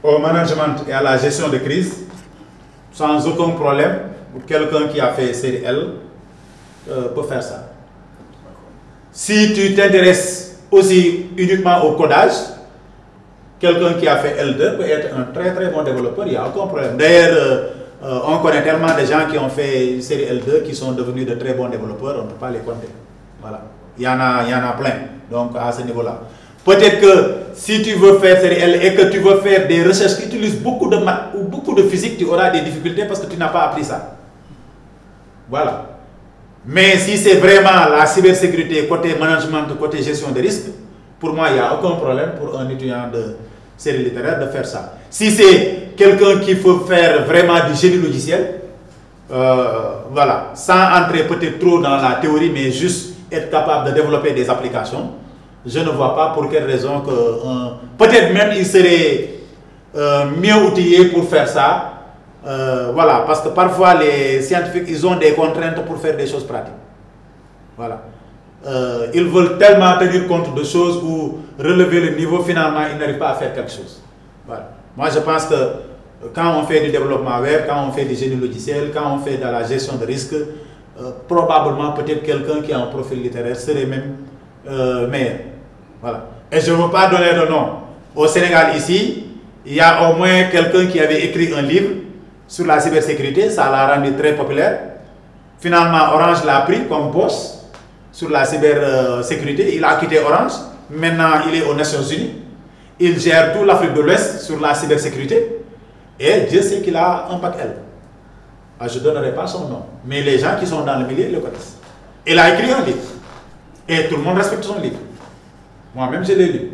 au management et à la gestion de crise, sans aucun problème, quelqu'un qui a fait série L peut faire ça. Si tu t'intéresses aussi uniquement au codage, quelqu'un qui a fait L2 peut être un très très bon développeur, il n'y a aucun problème. D'ailleurs, on connaît tellement de gens qui ont fait une série L2 qui sont devenus de très bons développeurs, on ne peut pas les compter. Voilà. Il y en a plein, donc à ce niveau-là. Peut-être que si tu veux faire série L et que tu veux faire des recherches qui utilisent beaucoup de maths ou beaucoup de physique, tu auras des difficultés parce que tu n'as pas appris ça. Voilà. Mais si c'est vraiment la cybersécurité, côté management, côté gestion de risques, pour moi, il n'y a aucun problème pour un étudiant de série littéraire de faire ça. Si c'est quelqu'un qui faut faire vraiment du génie logiciel, voilà, sans entrer peut-être trop dans la théorie, mais juste être capable de développer des applications, je ne vois pas pour quelle raison que peut-être même il serait mieux outillé pour faire ça. Voilà, parce que parfois les scientifiques, ils ont des contraintes pour faire des choses pratiques. Voilà. Ils veulent tellement tenir compte de choses ou relever le niveau, finalement, ils n'arrivent pas à faire quelque chose. Voilà. Moi, je pense que quand on fait du développement web, quand on fait du génie logiciel, quand on fait de la gestion de risque, probablement peut-être quelqu'un qui a un profil littéraire serait même meilleur. Voilà. Et je ne veux pas donner de nom. Au Sénégal ici, il y a au moins quelqu'un qui avait écrit un livre sur la cybersécurité, ça l'a rendu très populaire. Finalement, Orange l'a pris comme boss sur la cybersécurité. Il a quitté Orange. Maintenant, il est aux Nations Unies. Il gère toute l'Afrique de l'Ouest sur la cybersécurité. Et Dieu sait qu'il a un paquet. Je ne donnerai pas son nom. Mais les gens qui sont dans le milieu le connaissent. Il a écrit un livre. Et tout le monde respecte son livre. Moi-même, je l'ai lu.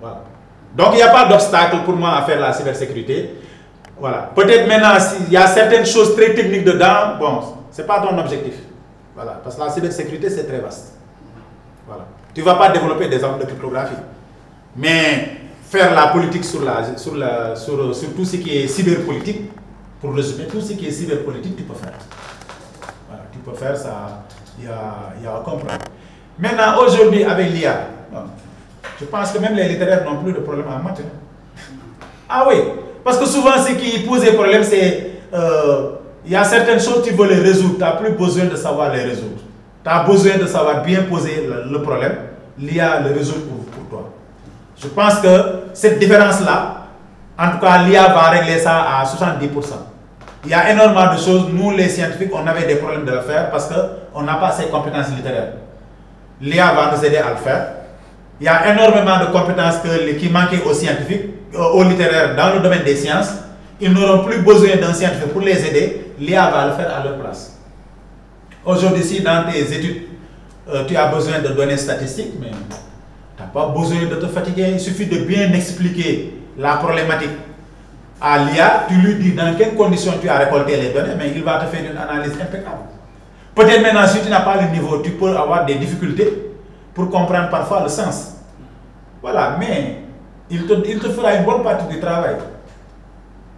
Voilà. Donc, il n'y a pas d'obstacle pour moi à faire la cybersécurité. Voilà. Peut-être maintenant, s'il y a certaines choses très techniques dedans, bon, ce n'est pas ton objectif. Voilà. Parce que la cybersécurité, c'est très vaste. Voilà. Tu ne vas pas développer des armes de cryptographie. Mais faire la politique sur tout ce qui est cyberpolitique, pour résumer, tout ce qui est cyberpolitique, tu peux faire. Voilà. Tu peux faire ça, il y a aucun problème. Maintenant, aujourd'hui, avec l'IA, je pense que même les littéraires n'ont plus de problème en maths. Ah oui, parce que souvent, ce qui pose des problèmes, c'est il y a certaines choses, tu veux les résoudre, tu n'as plus besoin de savoir les résoudre. Tu as besoin de savoir bien poser le problème, l'IA le résout pour toi. Je pense que cette différence-là, en tout cas, l'IA va régler ça à 70%. Il y a énormément de choses, nous les scientifiques, on avait des problèmes de le faire parce qu'on n'a pas ces compétences littéraires. L'IA va nous aider à le faire. Il y a énormément de compétences qui manquaient aux scientifiques, aux littéraires dans le domaine des sciences. Ils n'auront plus besoin d'un scientifique pour les aider. L'IA va le faire à leur place. Aujourd'hui, si dans tes études, tu as besoin de données statistiques, mais tu n'as pas besoin de te fatiguer. Il suffit de bien expliquer la problématique à l'IA. Tu lui dis dans quelles conditions tu as récolté les données, mais il va te faire une analyse impeccable. Peut-être maintenant, si tu n'as pas le niveau, tu peux avoir des difficultés pour comprendre parfois le sens. Voilà, mais il te fera une bonne partie du travail.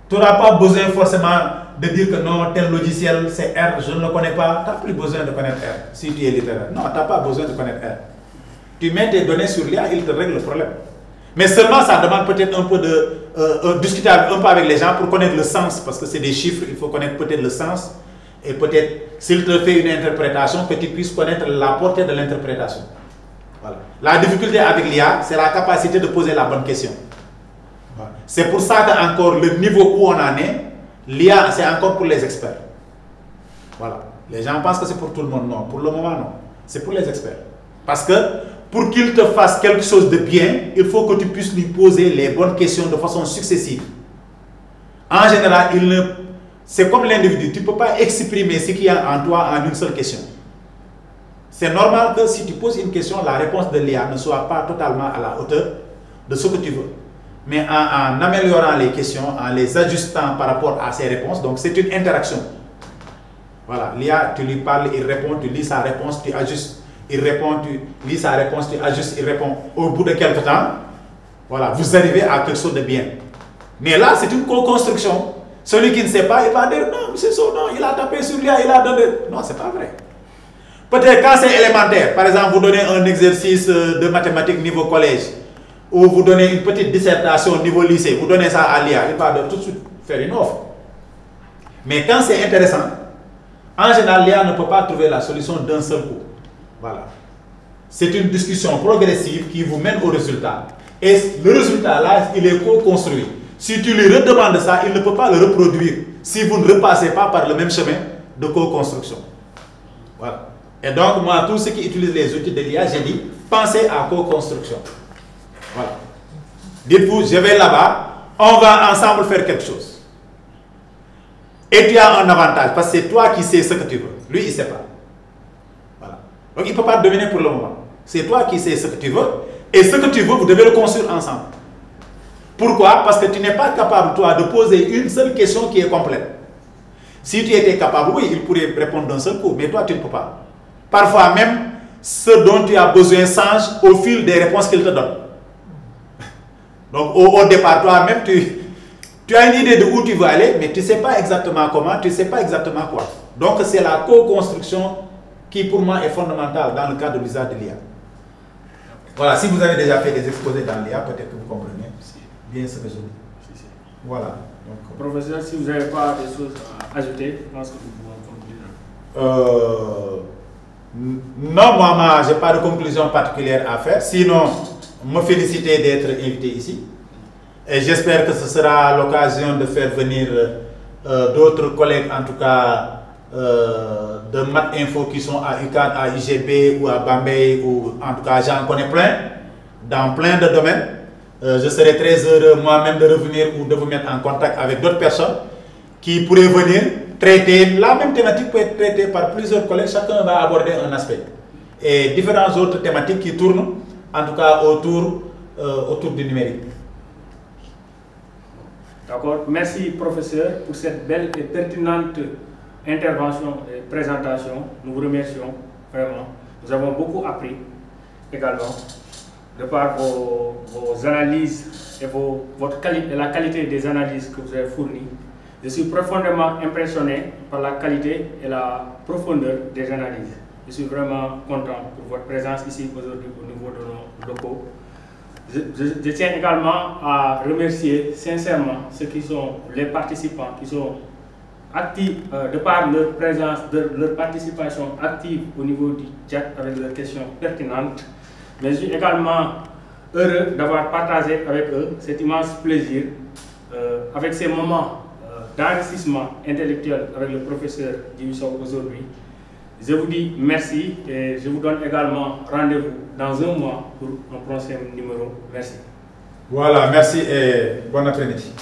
Tu n'auras pas besoin forcément de dire que non, tel logiciel c'est R, je ne le connais pas. Tu n'as plus besoin de connaître R si tu es littéraire. Non, tu n'as pas besoin de connaître R. Tu mets tes données sur l'IA, il te règle le problème. Mais seulement ça demande peut-être un peu de discuter un peu avec les gens pour connaître le sens, parce que c'est des chiffres, il faut connaître peut-être le sens. Et peut-être, s'il te fait une interprétation, que tu puisses connaître la portée de l'interprétation. Voilà. La difficulté avec l'IA, c'est la capacité de poser la bonne question. Voilà. C'est pour ça qu'encore le niveau où on en est, l'IA, c'est encore pour les experts. Voilà. Les gens pensent que c'est pour tout le monde. Non, pour le moment, non. C'est pour les experts. Parce que pour qu'il te fasse quelque chose de bien, il faut que tu puisses lui poser les bonnes questions de façon successive. En général, c'est comme l'individu, tu ne peux pas exprimer ce qu'il y a en toi en une seule question. C'est normal que si tu poses une question, la réponse de l'IA ne soit pas totalement à la hauteur de ce que tu veux. Mais en améliorant les questions, en les ajustant par rapport à ses réponses, donc c'est une interaction. Voilà, l'IA, tu lui parles, il répond, tu lis sa réponse, tu ajustes, il répond, tu lis sa réponse, tu ajustes, il répond. Au bout de quelques temps, voilà, vous arrivez à quelque chose de bien. Mais là, c'est une co-construction. Celui qui ne sait pas, il va dire non, c'est ça, non, il a tapé sur l'IA, il a donné. Non, c'est pas vrai. Peut-être quand c'est élémentaire, par exemple, vous donnez un exercice de mathématiques niveau collège, ou vous donnez une petite dissertation niveau lycée, vous donnez ça à l'IA, il va tout de suite faire une offre. Mais quand c'est intéressant, en général, l'IA ne peut pas trouver la solution d'un seul coup. Voilà. C'est une discussion progressive qui vous mène au résultat. Et le résultat, là, il est co-construit. Si tu lui redemandes ça, il ne peut pas le reproduire si vous ne repassez pas par le même chemin de co-construction. Voilà. Et donc, moi, tous ceux qui utilisent les outils de l'IA, j'ai dit, pensez à co-construction. Voilà. Dites-vous, je vais là-bas, on va ensemble faire quelque chose. Et tu as un avantage, parce que c'est toi qui sais ce que tu veux. Lui, il ne sait pas. Voilà. Donc, il ne peut pas te dominer pour le moment. C'est toi qui sais ce que tu veux, et ce que tu veux, vous devez le construire ensemble. Pourquoi? Parce que tu n'es pas capable, toi, de poser une seule question qui est complète. Si tu étais capable, oui, il pourrait répondre d'un seul coup, mais toi, tu ne peux pas. Parfois même, ce dont tu as besoin change au fil des réponses qu'il te donne. Donc, au départ, toi-même, tu as une idée de où tu veux aller, mais tu ne sais pas exactement comment, tu ne sais pas exactement quoi. Donc, c'est la co-construction qui, pour moi, est fondamentale dans le cadre de l'usage de l'IA. Voilà, si vous avez déjà fait des exposés dans l'IA, peut-être que vous comprenez bien ce que je dis. Voilà. Donc, professeur, si vous n'avez pas des choses à ajouter, je pense que nous pouvons conclure. Non, moi, je n'ai pas de conclusion particulière à faire. Sinon, me féliciter d'être invité ici. Et j'espère que ce sera l'occasion de faire venir d'autres collègues, en tout cas de Math Info qui sont à UCAD, à IGB ou à Bambey, ou en tout cas j'en connais plein, dans plein de domaines. Je serai très heureux moi-même de revenir ou de vous mettre en contact avec d'autres personnes qui pourraient venir traiter. La même thématique peut être traitée par plusieurs collègues, chacun va aborder un aspect. Et différentes autres thématiques qui tournent, en tout cas autour du numérique. D'accord. Merci, professeur, pour cette belle et pertinente intervention et présentation. Nous vous remercions vraiment. Nous avons beaucoup appris également de par vos analyses et la qualité des analyses que vous avez fournies. Je suis profondément impressionné par la qualité et la profondeur des analyses. Je suis vraiment content pour votre présence ici aujourd'hui au niveau de nos locaux. Je tiens également à remercier sincèrement ceux qui sont les participants, qui sont actifs de par leur présence, leur participation active au niveau du chat avec leurs questions pertinentes. Mais je suis également heureux d'avoir partagé avec eux cet immense plaisir, avec ces moments d'enrichissement intellectuel avec le professeur Djibi-Sow aujourd'hui. Je vous dis merci et je vous donne également rendez-vous dans un mois pour un prochain numéro. Merci. Voilà, merci et bon après-midi.